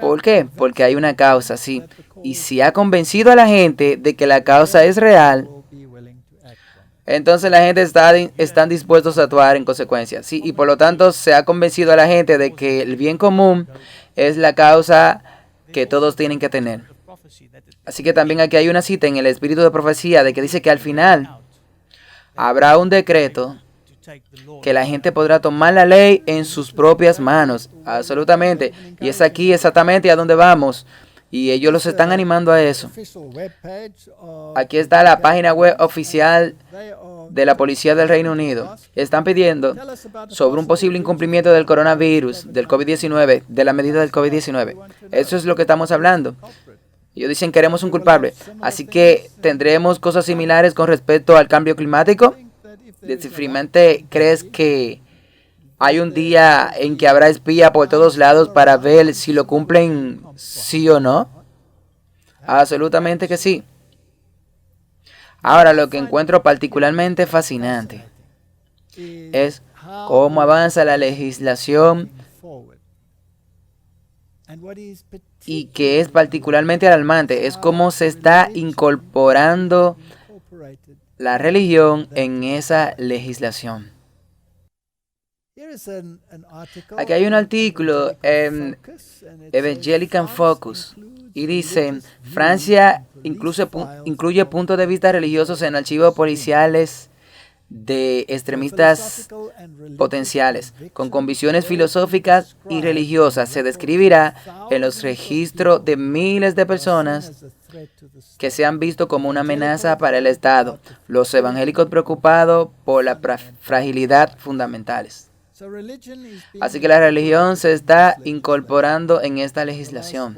Speaker 1: ¿Por qué? Porque hay una causa, sí. Y si ha convencido a la gente de que la causa es real, entonces la gente están dispuestos a actuar en consecuencia. Sí, y por lo tanto se ha convencido a la gente de que el bien común es la causa que todos tienen que tener. Así que también aquí hay una cita en el espíritu de profecía de que dice que al final habrá un decreto que la gente podrá tomar la ley en sus propias manos. Absolutamente. Y es aquí exactamente a donde vamos. Y ellos los están animando a eso. Aquí está la página web oficial de la Policía del Reino Unido. Están pidiendo sobre un posible incumplimiento del coronavirus, del COVID-19, de la medida del COVID-19. Eso es lo que estamos hablando. Ellos dicen queremos un culpable. Así que tendremos cosas similares con respecto al cambio climático. ¿Definitivamente crees que hay un día en que habrá espía por todos lados para ver si lo cumplen sí o no? Absolutamente que sí. Ahora, lo que encuentro particularmente fascinante es cómo avanza la legislación y que es particularmente alarmante es cómo se está incorporando la religión en esa legislación. Aquí hay un artículo en Evangelical Focus y dice, Francia incluye puntos de vista religiosos en archivos policiales de extremistas potenciales, con convicciones filosóficas y religiosas. Se describirá en los registros de miles de personas que se han visto como una amenaza para el Estado, los evangélicos preocupados por la fragilidad fundamentales. Así que la religión se está incorporando en esta legislación.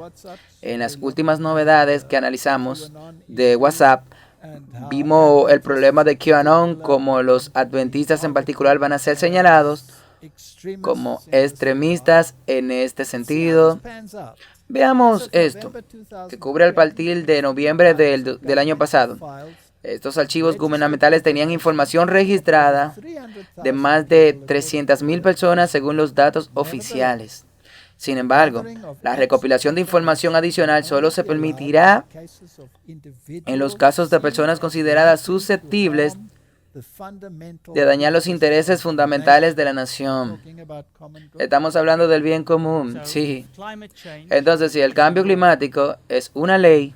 Speaker 1: En las últimas novedades que analizamos de WhatsApp, vimos el problema de QAnon, como los adventistas en particular van a ser señalados como extremistas en este sentido. Veamos esto, que cubre a partir de noviembre del año pasado. Estos archivos gubernamentales tenían información registrada de más de 300.000 personas según los datos oficiales. Sin embargo, la recopilación de información adicional solo se permitirá en los casos de personas consideradas susceptibles de dañar los intereses fundamentales de la nación. Estamos hablando del bien común, sí. Entonces, si el cambio climático es una ley,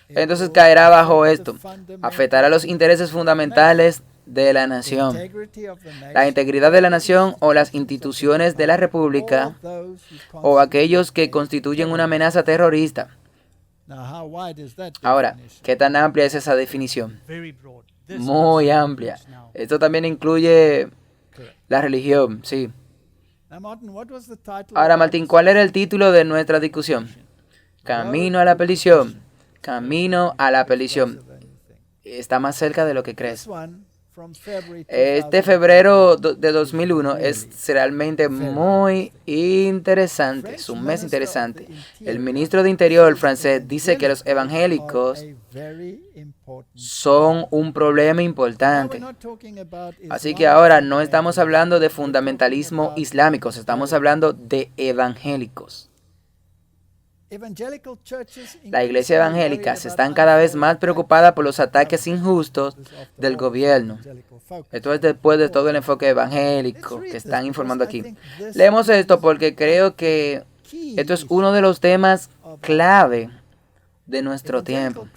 Speaker 1: entonces caerá bajo esto. Afectará los intereses fundamentales de la nación, la integridad de la nación o las instituciones de la República o aquellos que constituyen una amenaza terrorista. Ahora, ¿qué tan amplia es esa definición? Muy amplia. Esto también incluye la religión, sí. Ahora, Martín, ¿cuál era el título de nuestra discusión? Camino a la perdición. Camino a la perdición. Está más cerca de lo que crees. Este febrero de 2001 es realmente muy interesante, es un mes interesante. El ministro de Interior francés dice que los evangélicos son un problema importante. Así que ahora no estamos hablando de fundamentalismo islámico, estamos hablando de evangélicos. Las iglesias evangélicas están cada vez más preocupadas por los ataques injustos del gobierno. Esto es después de todo el enfoque evangélico que están informando aquí. Leemos esto porque creo que esto es uno de los temas clave de nuestro tiempo.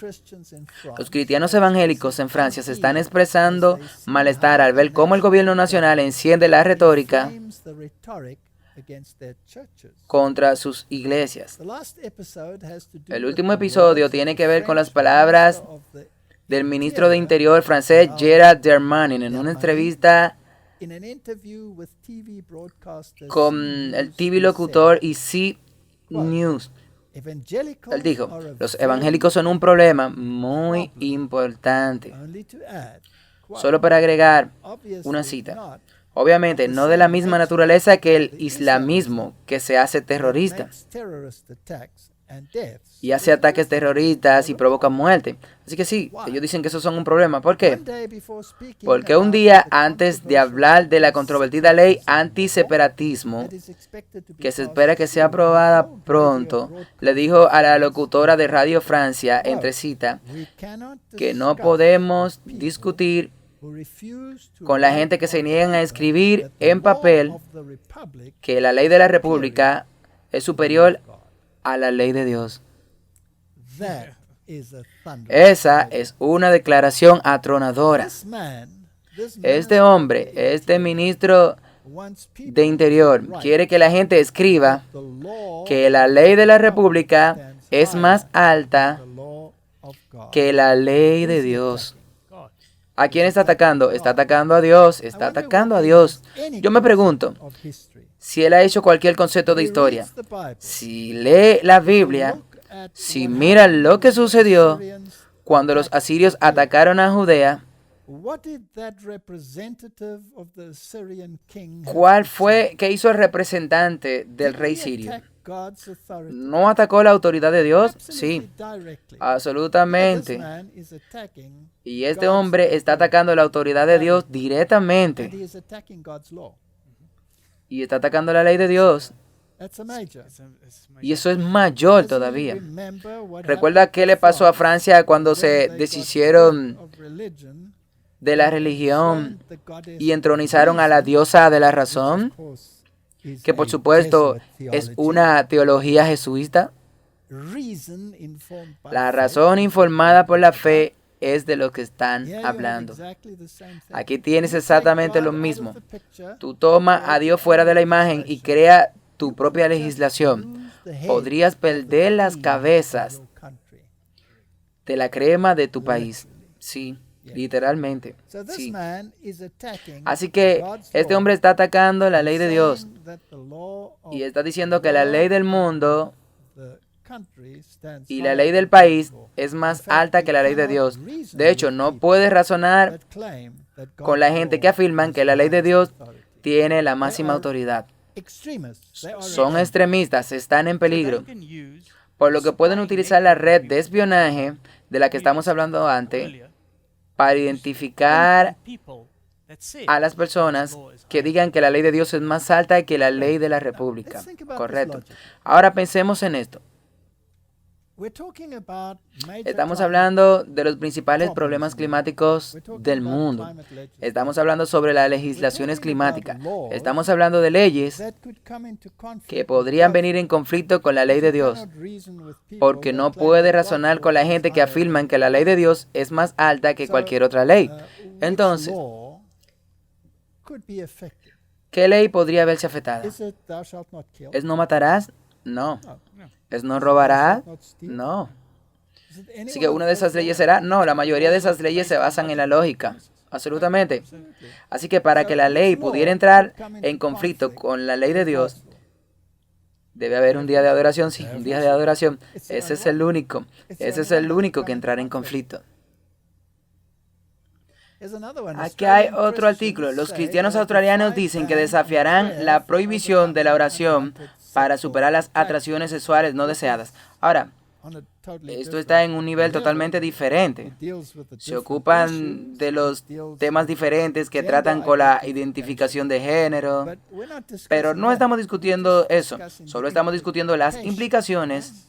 Speaker 1: Los cristianos evangélicos en Francia se están expresando malestar al ver cómo el gobierno nacional enciende la retórica contra sus iglesias. El último episodio tiene que ver con las palabras del ministro de Interior francés Gérald Darmanin en una entrevista con el TV locutor y C News. Él dijo, los evangélicos son un problema muy importante. Solo para agregar una cita. Obviamente, no de la misma naturaleza que el islamismo, que se hace terrorista y hace ataques terroristas y provoca muerte. Así que sí, ellos dicen que esos son un problema. ¿Por qué? Porque un día antes de hablar de la controvertida ley antiseparatismo, que se espera que sea aprobada pronto, le dijo a la locutora de Radio Francia, entre cita, que no podemos discutir con la gente que se niegan a escribir en papel que la ley de la República es superior a la ley de Dios. Esa es una declaración atronadora. Este hombre, este ministro de Interior, quiere que la gente escriba que la ley de la República es más alta que la ley de Dios. ¿A quién está atacando? Está atacando a Dios, está atacando a Dios. Yo me pregunto, si él ha hecho cualquier concepto de historia, si lee la Biblia, si mira lo que sucedió cuando los asirios atacaron a Judea, ¿cuál fue, qué hizo el representante del rey sirio? ¿No atacó la autoridad de Dios? Sí, absolutamente. Y este hombre está atacando la autoridad de Dios directamente. Y está atacando la ley de Dios. Y eso es mayor todavía. ¿Recuerda qué le pasó a Francia cuando se deshicieron de la religión y entronizaron a la diosa de la razón? Que por supuesto es una teología jesuita. La razón informada por la fe es de lo que están hablando. Aquí tienes exactamente lo mismo. Tú tomas a Dios fuera de la imagen y crea tu propia legislación. Podrías perder las cabezas de la crema de tu país. Sí. Literalmente, sí. Así que este hombre está atacando la ley de Dios y está diciendo que la ley del mundo y la ley del país es más alta que la ley de Dios. De hecho, no puedes razonar con la gente que afirman que la ley de Dios tiene la máxima autoridad. Son extremistas, están en peligro, por lo que pueden utilizar la red de espionaje de la que estamos hablando antes, para identificar a las personas que digan que la ley de Dios es más alta que la ley de la República. Correcto. Ahora pensemos en esto. Estamos hablando de los principales problemas climáticos del mundo. Estamos hablando sobre las legislaciones climáticas. Estamos hablando de leyes que podrían venir en conflicto con la ley de Dios, porque no puede razonar con la gente que afirman que la ley de Dios es más alta que cualquier otra ley. Entonces, ¿qué ley podría verse afectada? ¿Es no matarás? No. ¿Es no robarás? No. Así que una de esas leyes será, no, la mayoría de esas leyes se basan en la lógica. Absolutamente. Así que para que la ley pudiera entrar en conflicto con la ley de Dios, debe haber un día de adoración. Sí, un día de adoración. Ese es el único. Ese es el único que entrará en conflicto. Aquí hay otro artículo. Los cristianos australianos dicen que desafiarán la prohibición de la oración para superar las atracciones sexuales no deseadas. Ahora, esto está en un nivel totalmente diferente. Se ocupan de los temas diferentes que tratan con la identificación de género, pero no estamos discutiendo eso. Solo estamos discutiendo las implicaciones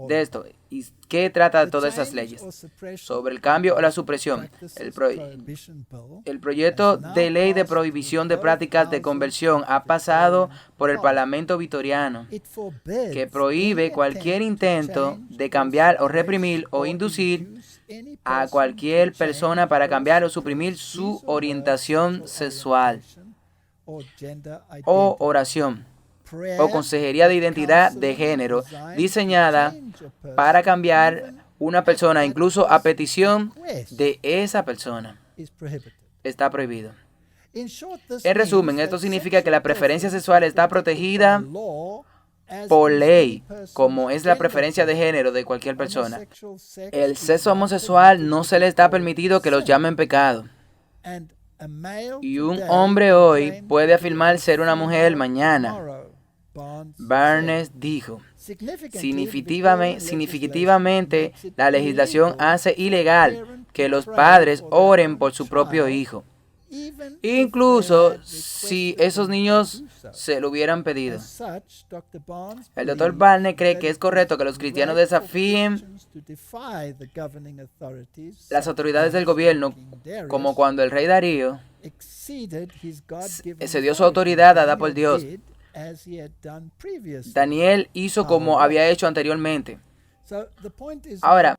Speaker 1: de esto. ¿Y qué trata todas esas leyes? Sobre el cambio o la supresión. El proyecto de ley de prohibición de prácticas de conversión ha pasado por el Parlamento victoriano, que prohíbe cualquier intento de cambiar o reprimir o inducir a cualquier persona para cambiar o suprimir su orientación sexual o oración o consejería de identidad de género diseñada para cambiar una persona, incluso a petición de esa persona. Está prohibido. En resumen, esto significa que la preferencia sexual está protegida por ley, como es la preferencia de género de cualquier persona. El sexo homosexual no se le está permitido que los llamen pecado. Y un hombre hoy puede afirmar ser una mujer mañana. Barnes dijo, significativamente, la legislación hace ilegal que los padres oren por su propio hijo, incluso si esos niños se lo hubieran pedido. El Dr. Barnes cree que es correcto que los cristianos desafíen las autoridades del gobierno, como cuando el rey Darío excedió su autoridad dada por Dios. Daniel hizo como había hecho anteriormente. Ahora,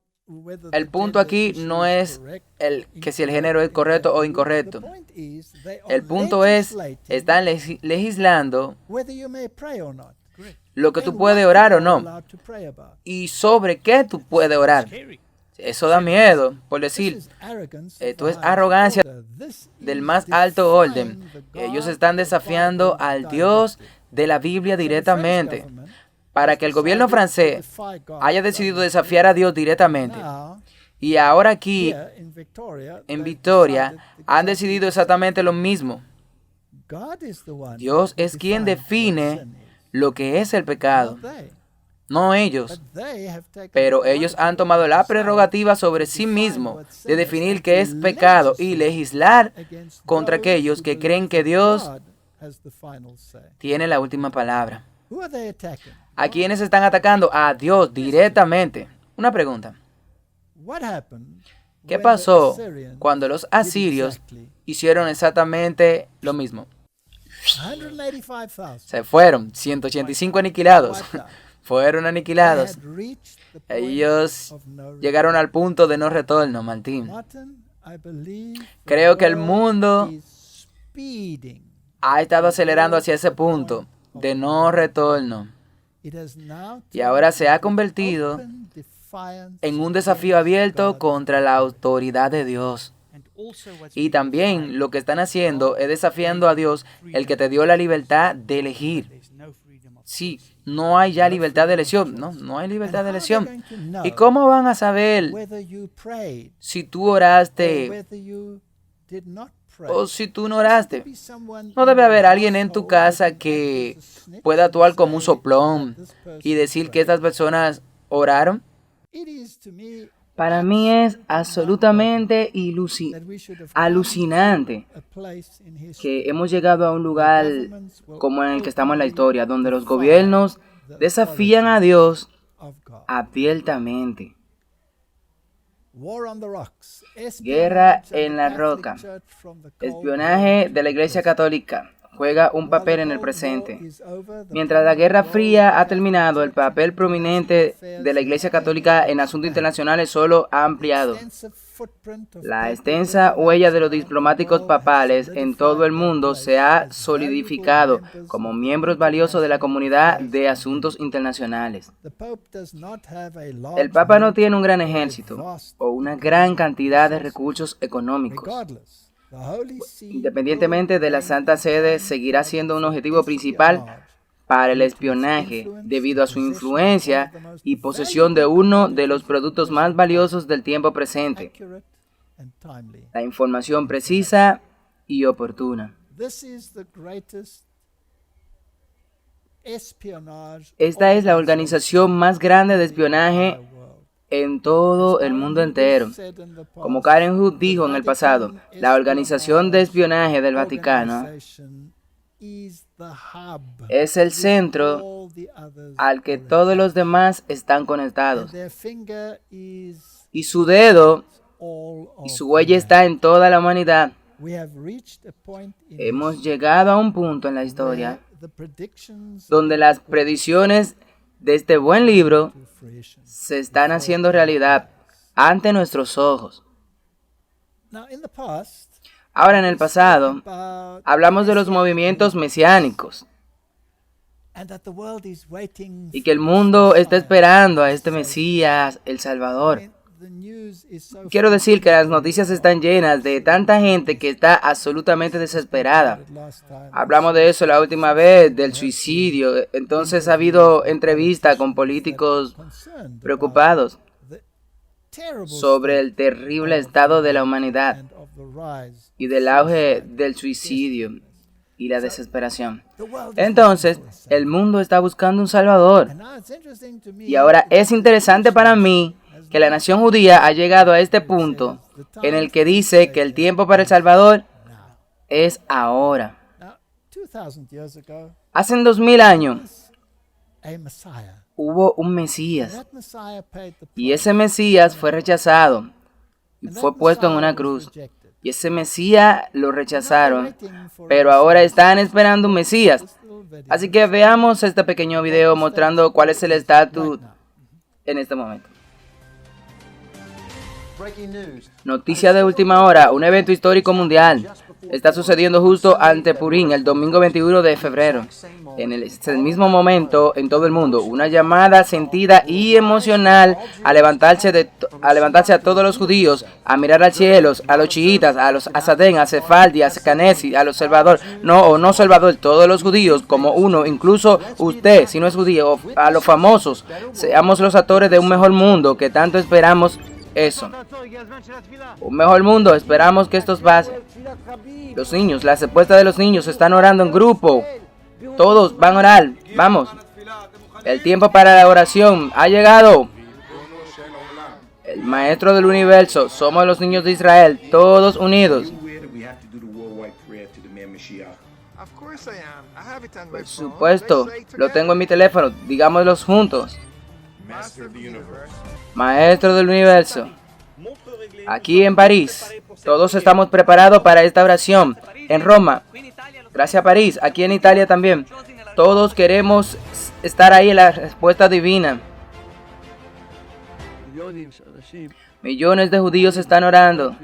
Speaker 1: el punto aquí no es que si el género es correcto o incorrecto. El punto es, están legislando lo que tú puedes orar o no. Y sobre qué tú puedes orar. Eso da miedo, por decir, esto es arrogancia del más alto orden. Ellos están desafiando al Dios de la Biblia directamente. Para que el gobierno francés haya decidido desafiar a Dios directamente. Y ahora aquí, en Victoria, han decidido exactamente lo mismo. Dios es quien define lo que es el pecado, no ellos. Pero ellos han tomado la prerrogativa sobre sí mismos de definir qué es pecado y legislar contra aquellos que creen que Dios tiene la última palabra. ¿A quiénes están atacando? A Dios directamente. Una pregunta. ¿Qué pasó cuando los asirios hicieron exactamente lo mismo? Se fueron, 185 aniquilados. Fueron aniquilados. Ellos llegaron al punto de no retorno, Martín. Creo que el mundo ha estado acelerando hacia ese punto de no retorno. Y ahora se ha convertido en un desafío abierto contra la autoridad de Dios. Y también lo que están haciendo es desafiando a Dios, el que te dio la libertad de elegir. Sí, no hay ya libertad de elección. No hay libertad de elección. ¿Y cómo van a saber si tú oraste o si tú no oraste? No debe haber alguien en tu casa que pueda actuar como un soplón y decir que estas personas oraron. Para mí es absolutamente alucinante que hemos llegado a un lugar como en el que estamos en la historia, donde los gobiernos desafían a Dios abiertamente. Guerra en la roca. Espionaje de la Iglesia Católica juega un papel en el presente. Mientras la Guerra Fría ha terminado, el papel prominente de la Iglesia Católica en asuntos internacionales solo ha ampliado. La extensa huella de los diplomáticos papales en todo el mundo se ha solidificado como miembros valiosos de la comunidad de asuntos internacionales. El Papa no tiene un gran ejército o una gran cantidad de recursos económicos. Independientemente de la Santa Sede, seguirá siendo un objetivo principal para el espionaje debido a su influencia y posesión de uno de los productos más valiosos del tiempo presente: la información precisa y oportuna. Esta es la organización más grande de espionaje en todo el mundo entero. Como Karen Hood dijo en el pasado, la Organización de Espionaje del Vaticano es el centro al que todos los demás están conectados. Y su dedo y su huella está en toda la humanidad. Hemos llegado a un punto en la historia donde las predicciones de este buen libro se están haciendo realidad ante nuestros ojos. Ahora, en el pasado, hablamos de los movimientos mesiánicos y que el mundo está esperando a este Mesías, el Salvador. Quiero decir que las noticias están llenas de tanta gente que está absolutamente desesperada. Hablamos de eso la última vez, del suicidio. Entonces ha habido entrevistas con políticos preocupados sobre el terrible estado de la humanidad y del auge del suicidio y la desesperación. Entonces, el mundo está buscando un Salvador. Y ahora es interesante para mí que la nación judía ha llegado a este punto en el que dice que el tiempo para el Salvador es ahora. Hace 2000 años hubo un Mesías y ese Mesías fue rechazado y fue puesto en una cruz. Y ese Mesías lo rechazaron, pero ahora están esperando un Mesías. Así que veamos este pequeño video mostrando cuál es el estatus en este momento. Noticia de última hora, un evento histórico mundial está sucediendo justo ante Purim, el domingo 21 de febrero. En el mismo momento, en todo el mundo, una llamada sentida y emocional a levantarse a todos los judíos, a mirar al cielo, a los chiitas, a los asadén, a Sefaldi, a Canesi, a los Salvador, no Salvador, todos los judíos como uno, incluso usted, si no es judío, a los famosos. Seamos los actores de un mejor mundo que tanto esperamos. Eso. Un mejor mundo, esperamos que esto pase. Los niños, las respuestas de los niños están orando en grupo. Todos van a orar. Vamos. El tiempo para la oración ha llegado. El maestro del universo, somos los niños de Israel, todos unidos. Por supuesto, lo tengo en mi teléfono, digámoslos juntos. Maestro del universo, aquí en París, todos estamos preparados para esta oración. En Roma, gracias a París, aquí en Italia también, todos queremos estar ahí en la respuesta divina. Millones de judíos están orando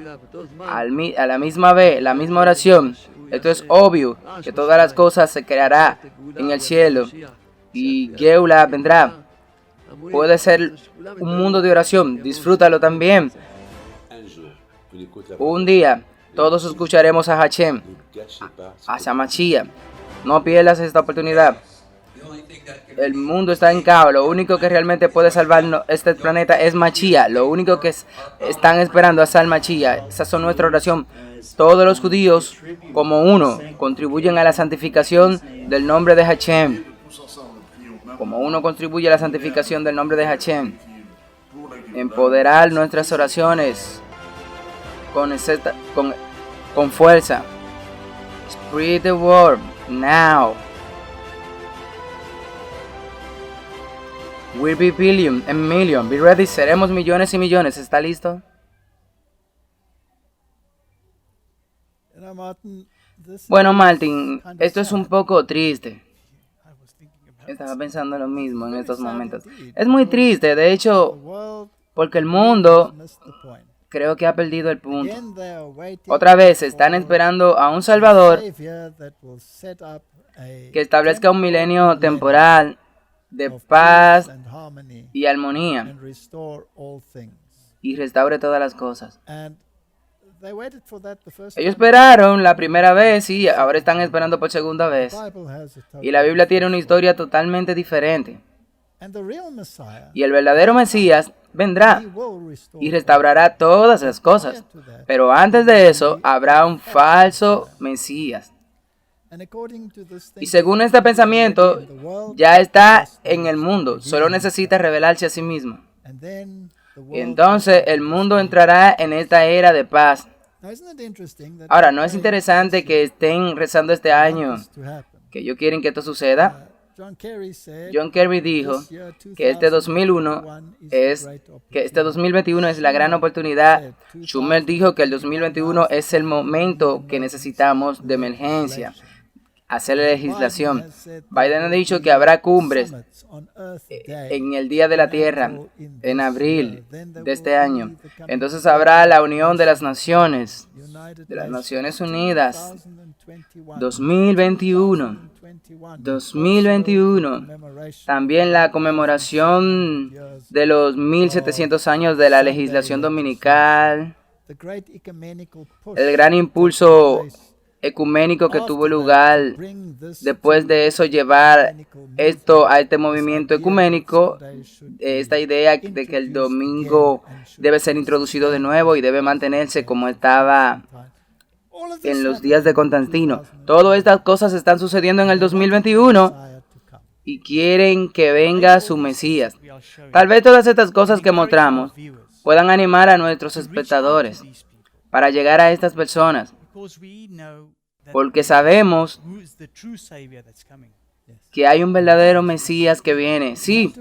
Speaker 1: a la misma vez, la misma oración. Esto es obvio, que todas las cosas se crearán en el cielo y Geula vendrá. Puede ser un mundo de oración, disfrútalo también. Un día todos escucharemos a Hashem, a Mashiach. No pierdas esta oportunidad. El mundo está en caos. Lo único que realmente puede salvar este planeta es Mashiach. Lo único que están esperando es al Mashiach. Esa es nuestra oración. Todos los judíos, como uno, contribuyen a la santificación del nombre de Hashem. Como uno contribuye a la santificación del nombre de Hashem. empoderar nuestras oraciones con fuerza. Spread the word now. We'll be billion and million. Be ready. Seremos millones y millones. ¿Está listo? Bueno, Martin, esto es un poco triste. Estaba pensando lo mismo en estos momentos. Es muy triste, de hecho, porque el mundo creo que ha perdido el punto. Otra vez están esperando a un Salvador que establezca un milenio temporal de paz y armonía y restaure todas las cosas. Ellos esperaron la primera vez y ahora están esperando por segunda vez. Y la Biblia tiene una historia totalmente diferente. Y el verdadero Mesías vendrá y restaurará todas las cosas. Pero antes de eso habrá un falso Mesías. Y según este pensamiento, ya está en el mundo, solo necesita revelarse a sí mismo. Y entonces el mundo entrará en esta era de paz. Ahora, ¿no es interesante que estén rezando este año que ellos quieren que esto suceda? John Kerry dijo que este 2021 es la gran oportunidad. Schumer dijo que el 2021 es el momento que necesitamos de emergencia. Hacer la legislación. Biden ha dicho que habrá cumbres en el Día de la Tierra, en abril de este año. Entonces habrá la unión de las naciones Unidas. 2021. También la conmemoración de los 1700 años de la legislación dominical. El gran impulso ecuménico que tuvo lugar después de eso, llevar esto a este movimiento ecuménico, esta idea de que el domingo debe ser introducido de nuevo y debe mantenerse como estaba en los días de Constantino. Todas estas cosas están sucediendo en el 2021 y quieren que venga su Mesías. Tal vez todas estas cosas que mostramos puedan animar a nuestros espectadores para llegar a estas personas. Porque sabemos que hay un verdadero Mesías que viene. Sí,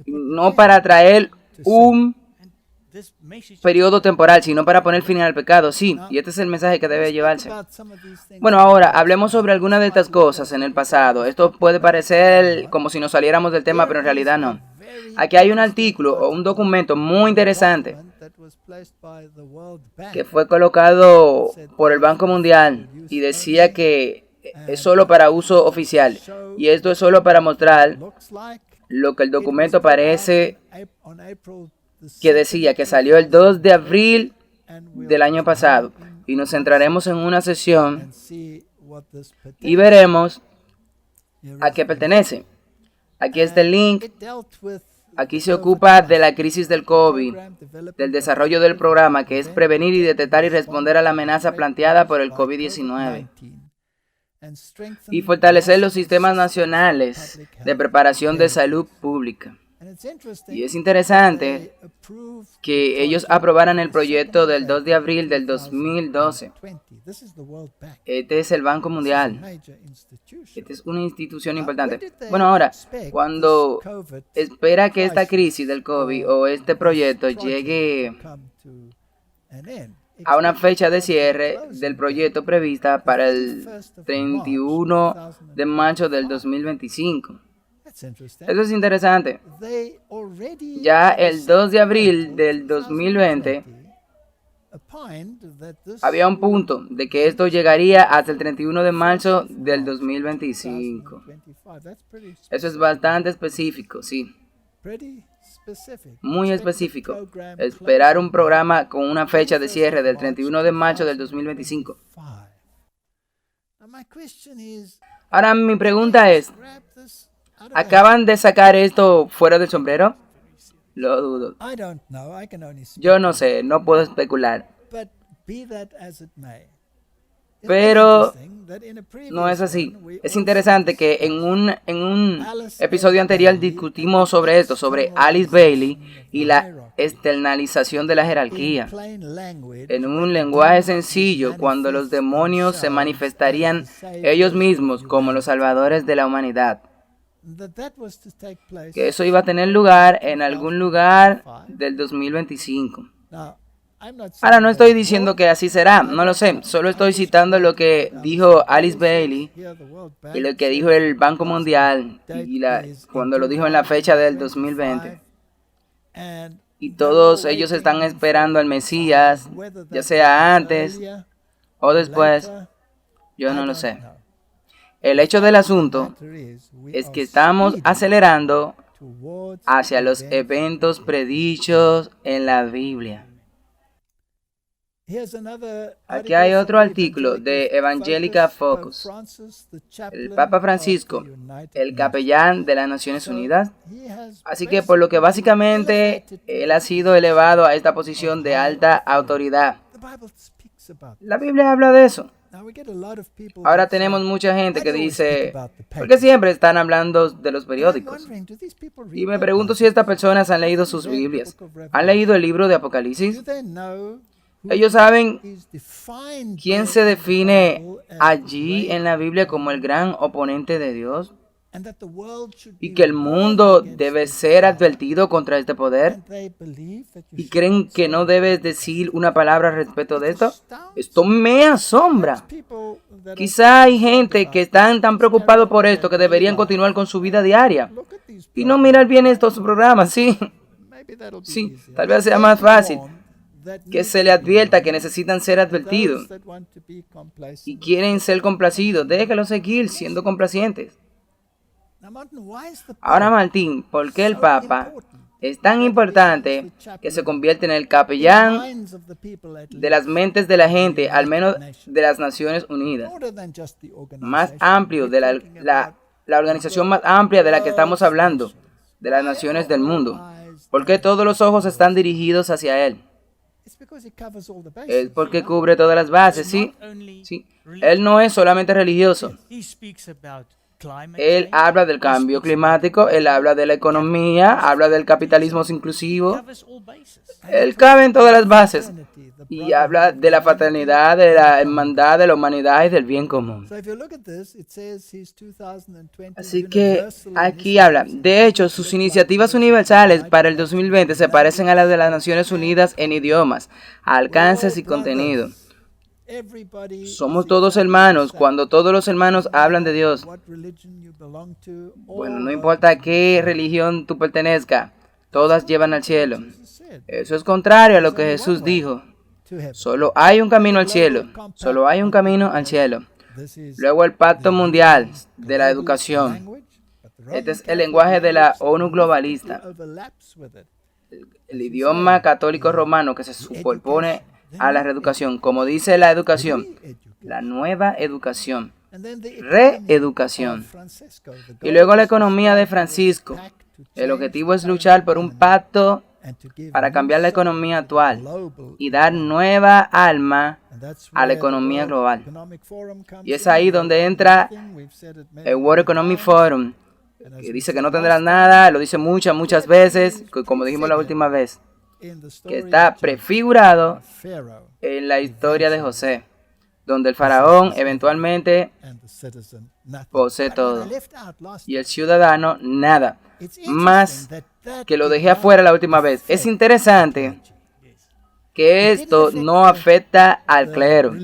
Speaker 1: no para traer un periodo temporal, sino para poner fin al pecado. Sí, y este es el mensaje que debe llevarse. Bueno, ahora hablemos sobre algunas de estas cosas en el pasado. Esto puede parecer como si nos saliéramos del tema, pero en realidad no. Aquí hay un artículo o un documento muy interesante que fue colocado por el Banco Mundial y decía que es solo para uso oficial. Y esto es solo para mostrar lo que el documento parece que decía, que salió el 2 de abril del año pasado. Y nos centraremos en una sesión y veremos a qué pertenece. Aquí está el link. Aquí se ocupa de la crisis del COVID, del desarrollo del programa, que es prevenir y detectar y responder a la amenaza planteada por el COVID-19. Y fortalecer los sistemas nacionales de preparación de salud pública. Y es interesante que ellos aprobaran el proyecto del 2 de abril del 2012. Este es el Banco Mundial. Esta es una institución importante. Bueno, ahora, cuando espera que esta crisis del COVID o este proyecto llegue a una fecha de cierre del proyecto prevista para el 31 de marzo del 2025. Eso es interesante. Ya el 2 de abril del 2020 había un punto de que esto llegaría hasta el 31 de marzo del 2025. Eso es bastante específico, sí. Muy específico. Esperar un programa con una fecha de cierre del 31 de marzo del 2025. Ahora mi pregunta es, ¿acaban de sacar esto fuera del sombrero? Lo dudo. Yo no sé, no puedo especular. Pero No es así. Es interesante que en un episodio anterior discutimos sobre esto, sobre Alice Bailey y la externalización de la jerarquía. En un lenguaje sencillo, cuando los demonios se manifestarían ellos mismos como los salvadores de la humanidad. Que eso iba a tener lugar en algún lugar del 2025. Ahora, no estoy diciendo que así será, no lo sé, solo estoy citando lo que dijo Alice Bailey y lo que dijo el Banco Mundial cuando lo dijo en la fecha del 2020. Y todos ellos están esperando al Mesías, ya sea antes o después, yo no lo sé. El hecho del asunto es que estamos acelerando hacia los eventos predichos en la Biblia. Aquí hay otro artículo de Evangelical Focus. El Papa Francisco, el capellán de las Naciones Unidas. Así que por lo que básicamente él ha sido elevado a esta posición de alta autoridad. La Biblia habla de eso. Ahora tenemos mucha gente que dice, ¿por qué siempre están hablando de los periódicos? Y me pregunto si estas personas han leído sus Biblias. ¿Han leído el libro de Apocalipsis? Ellos saben quién se define allí en la Biblia como el gran oponente de Dios y que el mundo debe ser advertido contra este poder. ¿Y creen que no debes decir una palabra respecto de esto? Esto me asombra. Quizá hay gente que están tan preocupados por esto que deberían continuar con su vida diaria y no mirar bien estos programas, sí. Sí, tal vez sea más fácil que se le advierta que necesitan ser advertidos y quieren ser complacidos. Déjenlos seguir siendo complacientes. Ahora, Martín, ¿por qué el Papa es tan importante que se convierte en el capellán de las mentes de la gente, al menos de las Naciones Unidas? Más amplio, de la organización más amplia de la que estamos hablando, de las naciones del mundo. ¿Por qué todos los ojos están dirigidos hacia él? Es porque cubre todas las bases, ¿sí? Sí. Él no es solamente religioso. Él habla del cambio climático, él habla de la economía, habla del capitalismo inclusivo. Él cabe en todas las bases y habla de la fraternidad, de la hermandad, de la humanidad y del bien común. Así que aquí habla. De hecho, sus iniciativas universales para el 2020 se parecen a las de las Naciones Unidas en idiomas, alcances y contenido. Somos todos hermanos cuando todos los hermanos hablan de Dios. Bueno, no importa a qué religión tú pertenezcas, todas llevan al cielo. Eso es contrario a lo que Jesús dijo. Solo hay un camino al cielo. Solo hay un camino al cielo. Luego el Pacto Mundial de la Educación. Este es el lenguaje de la ONU globalista. El idioma católico romano que se superpone a la reeducación. Como dice la educación, la nueva educación. Reeducación. Y luego la economía de Francisco. El objetivo es luchar por un pacto para cambiar la economía actual y dar nueva alma a la economía global. Y es ahí donde entra el World Economic Forum, que dice que no tendrá nada, lo dice muchas veces, como dijimos la última vez, que está prefigurado en la historia de José, donde el faraón eventualmente posee todo y el ciudadano nada. Más que lo dejé afuera la última vez. Es interesante que esto no afecta al clero.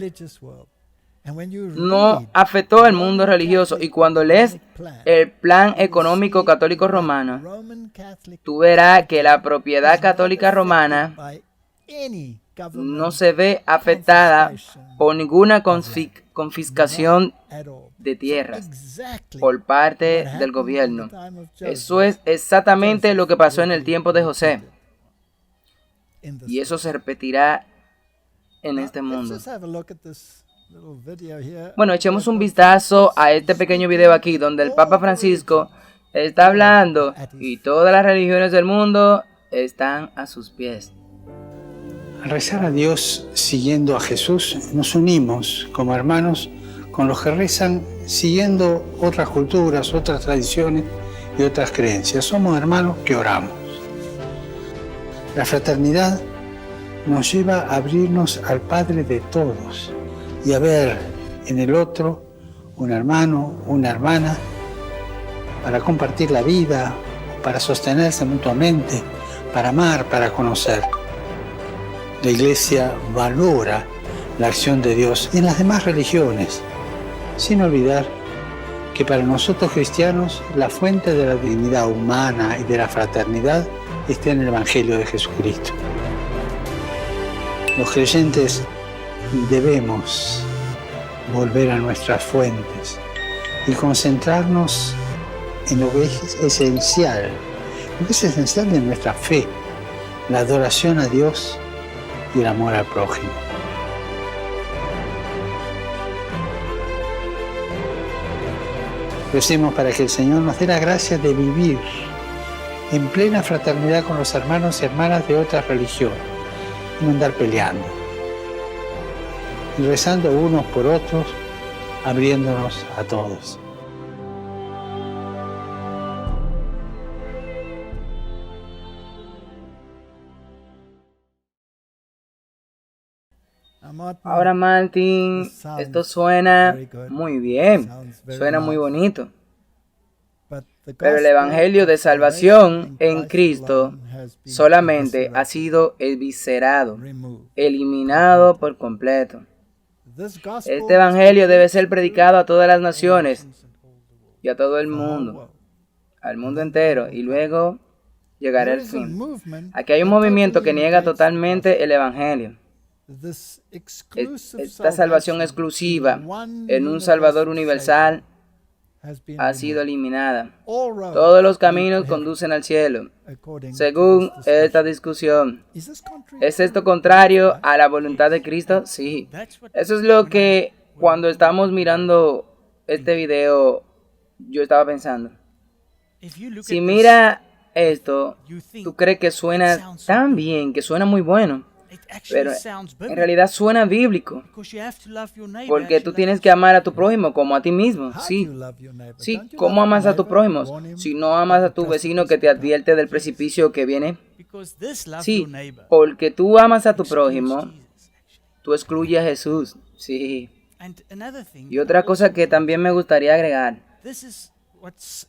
Speaker 1: No afectó al mundo religioso. Y cuando lees el plan económico católico romano, tú verás que la propiedad católica romana no se ve afectada por ninguna confiscación de tierras por parte del gobierno. Eso es exactamente lo que pasó en el tiempo de José. Y eso se repetirá en este mundo. Bueno, echemos un vistazo a este pequeño video aquí, donde el Papa Francisco está hablando y todas las religiones del mundo están a sus pies.
Speaker 2: Al rezar a Dios siguiendo a Jesús, nos unimos como hermanos con los que rezan siguiendo otras culturas, otras tradiciones y otras creencias. Somos hermanos que oramos. La fraternidad nos lleva a abrirnos al Padre de todos y a ver en el otro un hermano, una hermana, para compartir la vida, para sostenerse mutuamente, para amar, para conocer. La Iglesia valora la acción de Dios en las demás religiones, sin olvidar que para nosotros cristianos la fuente de la dignidad humana y de la fraternidad está en el Evangelio de Jesucristo. Los creyentes debemos volver a nuestras fuentes y concentrarnos en lo que es esencial, de nuestra fe, la adoración a Dios y el amor al prójimo. Recemos para que el Señor nos dé la gracia de vivir en plena fraternidad con los hermanos y hermanas de otras religiones, y no andar peleando, y rezando unos por otros, abriéndonos a todos.
Speaker 1: Ahora, Martín, esto suena muy bien, suena muy bonito. Pero el Evangelio de salvación en Cristo solamente ha sido eviscerado, eliminado por completo. Este Evangelio debe ser predicado a todas las naciones y a todo el mundo, al mundo entero, y luego llegará el fin. Aquí hay un movimiento que niega totalmente el Evangelio. Esta salvación exclusiva en un Salvador universal ha sido eliminada. Todos los caminos conducen al cielo, según esta discusión. ¿Es esto contrario a la voluntad de Cristo? Sí. Eso es lo que cuando estamos mirando este video yo estaba pensando. Si mira esto, tú crees que suena tan bien, que suena muy bueno. Pero en realidad suena bíblico, porque tú tienes que amar a tu prójimo como a ti mismo. Sí, sí, ¿cómo amas a tu prójimo? Si no amas a tu vecino que te advierte del precipicio que viene. Sí, porque tú amas a tu prójimo, tú excluyes a Jesús. Sí. Y otra cosa que también me gustaría agregar,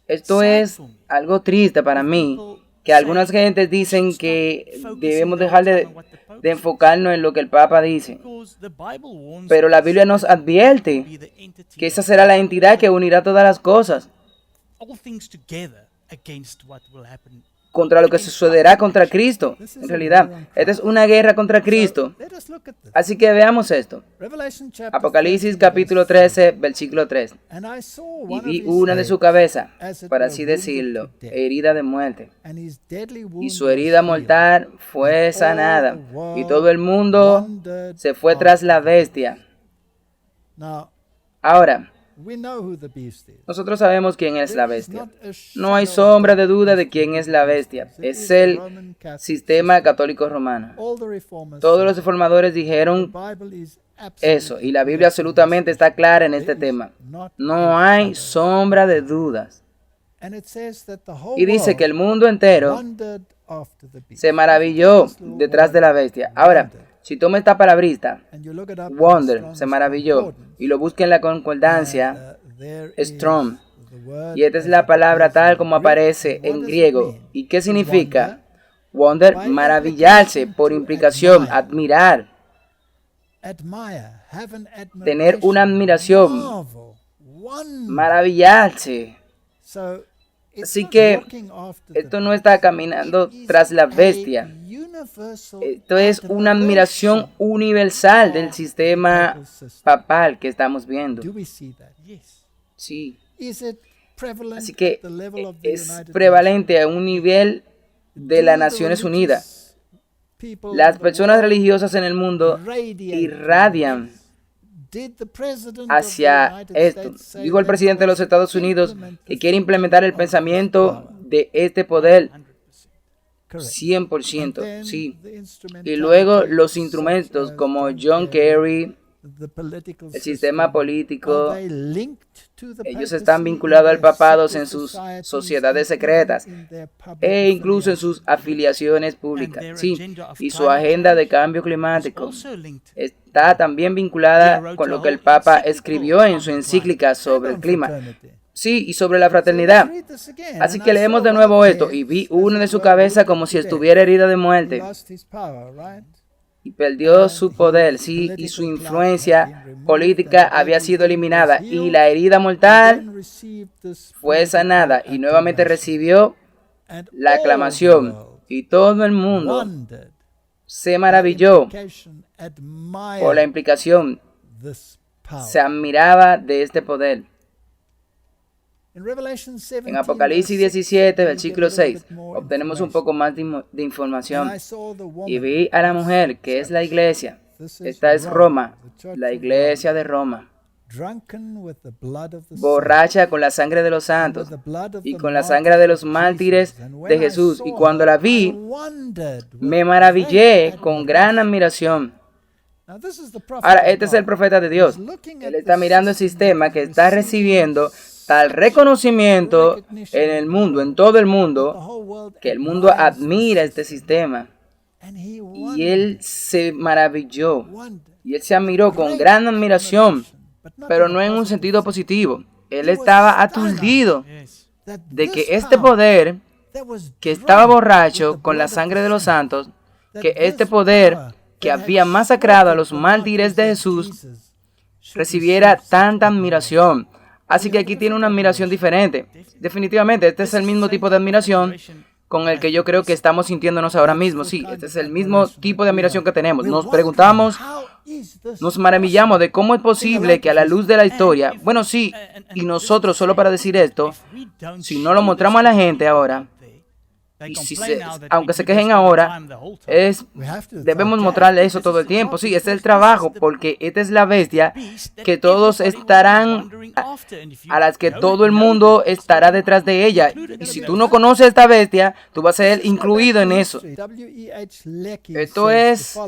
Speaker 1: esto es algo triste para mí, que algunas gentes dicen que debemos dejar de enfocarnos en lo que el Papa dice. Pero la Biblia nos advierte que esa será la entidad que unirá todas las cosas contra lo que sucederá contra Cristo. En realidad, esta es una guerra contra Cristo. Así que veamos esto. Apocalipsis capítulo 13, versículo 3. Y vi una de su cabeza, para así decirlo, herida de muerte. Y su herida mortal fue sanada. Y todo el mundo se fue tras la bestia. Ahora, nosotros sabemos quién es la bestia. No hay sombra de duda de quién es la bestia. Es el sistema católico romano. Todos los reformadores dijeron eso, y la Biblia absolutamente está clara en este tema. No hay sombra de dudas. Y dice que el mundo entero se maravilló detrás de la bestia. Ahora, si toma esta palabrita, wonder, se maravilló, y lo busca en la concordancia, Strong, y esta es la palabra tal como aparece en griego. ¿Y qué significa? Wonder, maravillarse, por implicación, admirar, tener una admiración, maravillarse. Así que esto no está caminando tras la bestia. Esto es una admiración universal del sistema papal que estamos viendo. Sí. Así que es prevalente a un nivel de las Naciones Unidas. Las personas religiosas en el mundo irradian hacia esto. Dijo el presidente de los Estados Unidos que quiere implementar el pensamiento de este poder 100%, sí. Y luego los instrumentos como John Kerry, el sistema político, ellos están vinculados al papado en sus sociedades secretas e incluso en sus afiliaciones públicas. Sí, y su agenda de cambio climático está también vinculada con lo que el Papa escribió en su encíclica sobre el clima. Sí, y sobre la fraternidad. Así que leemos de nuevo esto. Y vi una de su cabeza como si estuviera herida de muerte. Y perdió su poder, sí, y su influencia política había sido eliminada. Y la herida mortal fue sanada. Y nuevamente recibió la aclamación. Y todo el mundo se maravilló por la implicación. Se admiraba de este poder. En Apocalipsis 17, versículo 6, obtenemos un poco más de información. Y vi a la mujer, que es la iglesia. Esta es Roma, la iglesia de Roma. Borracha con la sangre de los santos y con la sangre de los mártires de Jesús. Y cuando la vi, me maravillé con gran admiración. Ahora, este es el profeta de Dios. Él está mirando el sistema que está recibiendo tal reconocimiento en el mundo, en todo el mundo, que el mundo admira este sistema. Y él se maravilló. Y él se admiró con gran admiración, pero no en un sentido positivo. Él estaba aturdido de que este poder, que estaba borracho con la sangre de los santos, que este poder que había masacrado a los mártires de Jesús, recibiera tanta admiración. Así que aquí tiene una admiración diferente. Definitivamente, este es el mismo tipo de admiración con el que yo creo que estamos sintiéndonos ahora mismo. Sí, este es el mismo tipo de admiración que tenemos. Nos preguntamos, nos maravillamos de cómo es posible que a la luz de la historia, bueno, sí, y nosotros, solo para decir esto, si no lo mostramos a la gente ahora, y aunque se quejen ahora, debemos mostrarle eso todo el tiempo. Sí, ese es el trabajo, porque esta es la bestia que todos estarán, a las que todo el mundo estará detrás de ella. Y si tú no conoces a esta bestia, tú vas a ser incluido en eso. Esto es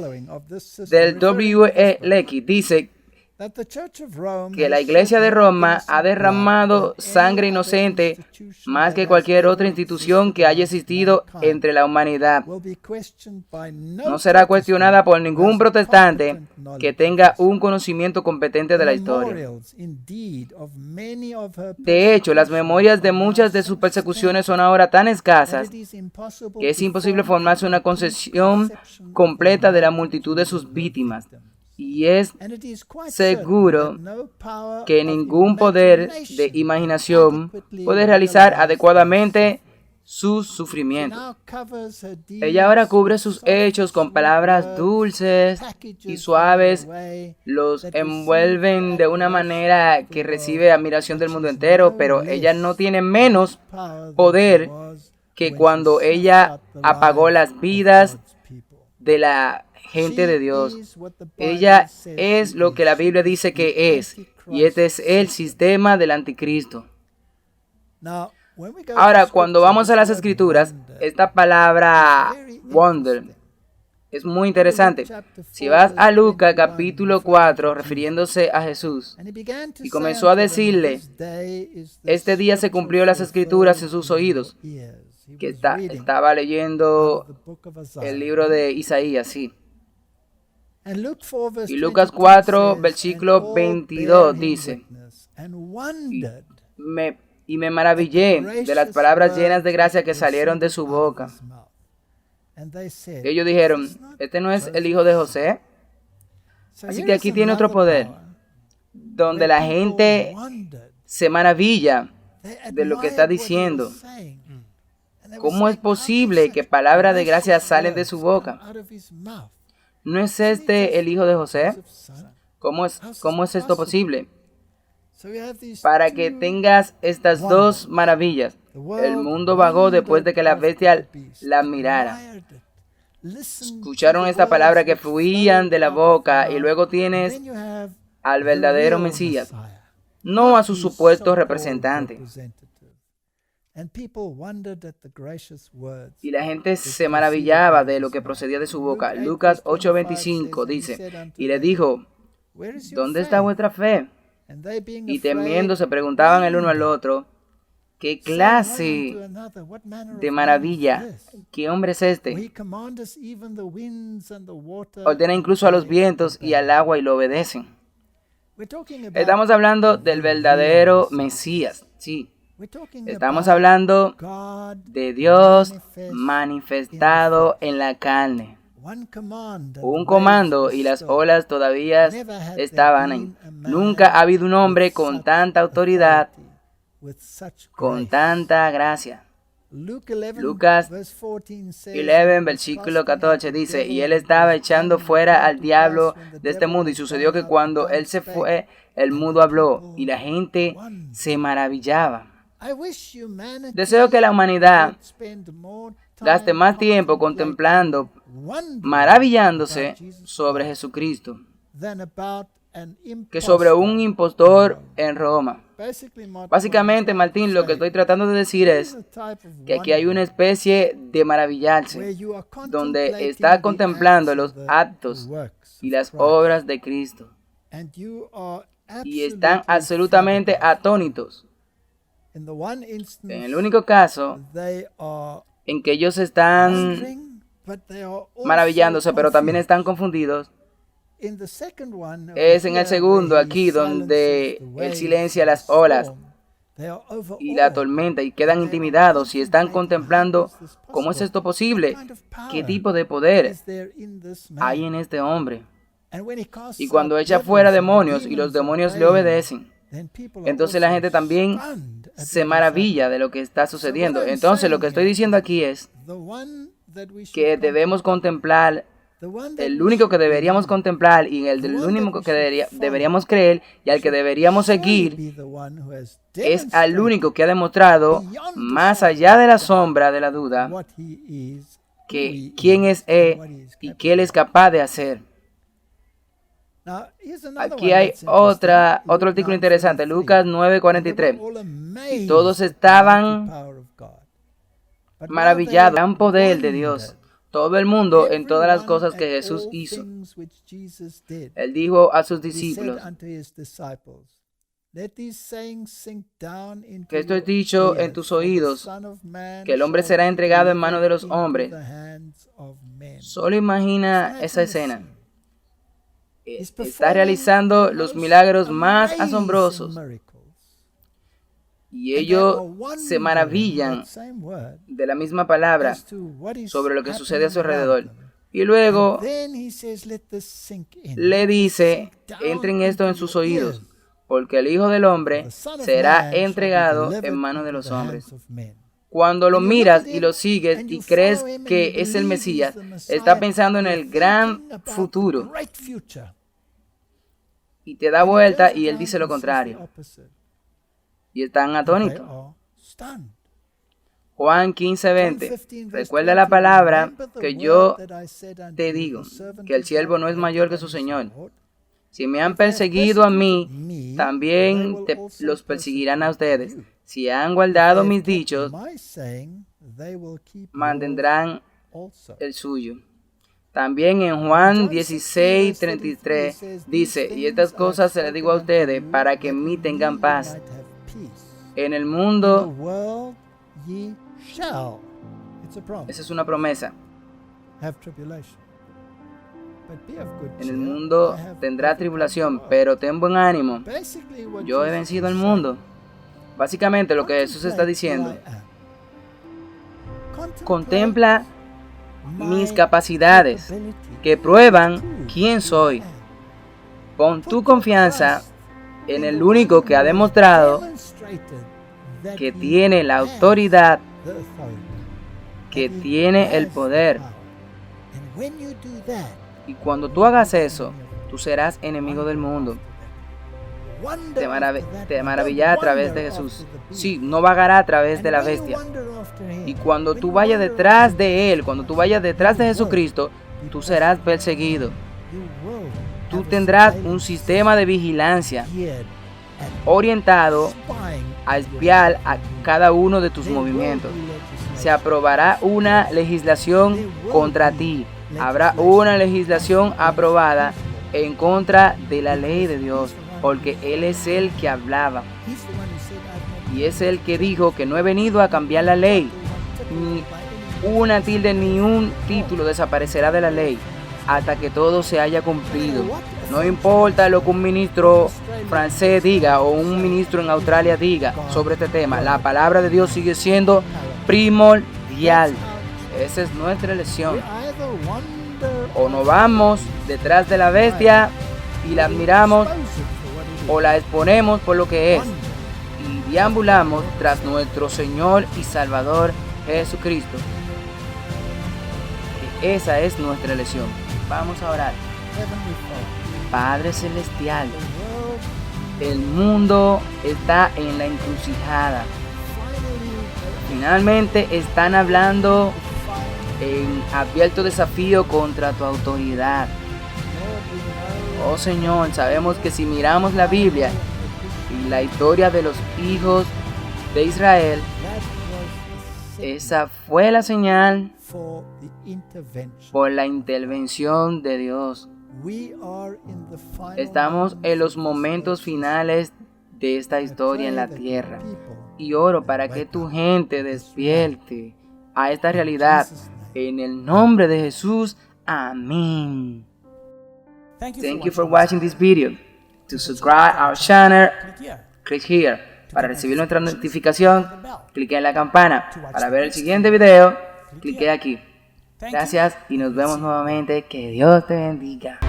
Speaker 1: del W.E. Lecky. Dice que la iglesia de Roma ha derramado sangre inocente más que cualquier otra institución que haya existido entre la humanidad. No será cuestionada por ningún protestante que tenga un conocimiento competente de la historia. De hecho, las memorias de muchas de sus persecuciones son ahora tan escasas que es imposible formarse una concepción completa de la multitud de sus víctimas. Y es seguro que ningún poder de imaginación puede realizar adecuadamente sus sufrimientos. Ella ahora cubre sus hechos con palabras dulces y suaves, los envuelven de una manera que recibe admiración del mundo entero, pero ella no tiene menos poder que cuando ella apagó las vidas de la gente de Dios. Ella es lo que la Biblia dice que es, y este es el sistema del anticristo. Ahora, cuando vamos a las escrituras, esta palabra wonder es muy interesante. Si vas a Lucas capítulo 4, refiriéndose a Jesús, y comenzó a decirle, este día se cumplió las escrituras en sus oídos, que estaba leyendo el libro de Isaías, sí. Y Lucas 4, versículo 22 dice, y me maravillé de las palabras llenas de gracia que salieron de su boca. Ellos dijeron, ¿este no es el hijo de José? Así que aquí tiene otro poder, donde la gente se maravilla de lo que está diciendo. ¿Cómo es posible que palabras de gracia salen de su boca? ¿No es este el hijo de José? ¿Cómo es esto posible? Para que tengas estas dos maravillas. El mundo vagó después de que la bestia la mirara. Escucharon esta palabra que fluían de la boca, y luego tienes al verdadero Mesías, no a su supuesto representante. Y la gente se maravillaba de lo que procedía de su boca. Lucas 8:25 dice, y le dijo, ¿dónde está vuestra fe? Y temiendo se preguntaban el uno al otro, ¿qué clase de maravilla? ¿Qué hombre es este? Ordena incluso a los vientos y al agua y lo obedecen. Estamos hablando del verdadero Mesías, sí. Estamos hablando de Dios manifestado en la carne. Un comando y las olas todavía estaban ahí. Nunca ha habido un hombre con tanta autoridad, con tanta gracia. Lucas 11, versículo 14 dice, y él estaba echando fuera al diablo de este mundo, y sucedió que cuando él se fue, el mudo habló, y la gente se maravillaba. Deseo que la humanidad gaste más tiempo contemplando, maravillándose sobre Jesucristo, que sobre un impostor en Roma. Básicamente, Martín, lo que estoy tratando de decir es que aquí hay una especie de maravillarse, donde está contemplando los actos y las obras de Cristo, y están absolutamente atónitos. En el único caso en que ellos están maravillándose, pero también están confundidos, es en el segundo, aquí donde Él silencia las olas y la tormenta y quedan intimidados y están contemplando cómo es esto posible, qué tipo de poder hay en este hombre. Y cuando echa fuera demonios y los demonios le obedecen, entonces la gente también se maravilla de lo que está sucediendo. Entonces lo que estoy diciendo aquí es que debemos contemplar, el único que deberíamos contemplar y el único que deberíamos creer y al que deberíamos seguir es al único que ha demostrado, más allá de la sombra de la duda, que quién es Él y qué Él es capaz de hacer. Aquí hay otro artículo interesante, Lucas 9:43. Y todos estaban maravillados del gran poder de Dios. Todo el mundo en todas las cosas que Jesús hizo. Él dijo a sus discípulos, que esto es dicho en tus oídos, que el hombre será entregado en manos de los hombres. Solo imagina esa escena. Está realizando los milagros más asombrosos y ellos se maravillan de la misma palabra sobre lo que sucede a su alrededor. Y luego le dice, entren esto en sus oídos, porque el Hijo del Hombre será entregado en manos de los hombres. Cuando lo miras y lo sigues y crees que es el Mesías, está pensando en el gran futuro. Y te da vuelta y él dice lo contrario. Y están atónitos. Juan 15:20. Recuerda la palabra que yo te digo, que el siervo no es mayor que su Señor. Si me han perseguido a mí, también los perseguirán a ustedes. Si han guardado mis dichos, mantendrán el suyo. También en Juan 16:33 dice, y estas cosas se las digo a ustedes para que en mí tengan paz. En el mundo, esa es una promesa. En el mundo tendrá tribulación, pero ten buen ánimo. Yo he vencido al mundo. Básicamente lo que Jesús está diciendo, contempla mis capacidades que prueban quién soy. Pon tu confianza en el único que ha demostrado que tiene la autoridad, que tiene el poder. Y cuando tú hagas eso, tú serás enemigo del mundo. Te maravillará a través de Jesús. Sí, no vagará a través de la bestia. Y cuando tú vayas detrás de Él, cuando tú vayas detrás de Jesucristo, tú serás perseguido. Tú tendrás un sistema de vigilancia orientado a espiar a cada uno de tus movimientos. Se aprobará una legislación contra ti. Habrá una legislación aprobada en contra de la ley de Dios, porque Él es el que hablaba. Y es el que dijo que no he venido a cambiar la ley. Ni una tilde ni un título desaparecerá de la ley hasta que todo se haya cumplido. No importa lo que un ministro francés diga o un ministro en Australia diga sobre este tema, la palabra de Dios sigue siendo primordial. Esa es nuestra elección. O nos vamos detrás de la bestia y la admiramos, o la exponemos por lo que es y deambulamos tras nuestro Señor y Salvador Jesucristo. Esa es nuestra elección. Vamos a orar. Padre Celestial, el mundo está en la encrucijada. Finalmente están hablando en abierto desafío contra tu autoridad. Oh Señor, sabemos que si miramos la Biblia y la historia de los hijos de Israel, esa fue la señal por la intervención de Dios. Estamos en los momentos finales de esta historia en la tierra y oro para que tu gente despierte a esta realidad en el nombre de Jesús. Amén. Thank you for watching this video. To subscribe our channel, click here. Para recibir nuestra notificación, clique en la campana. Para ver el siguiente video, clique aquí. Gracias y nos vemos nuevamente. Que Dios te bendiga.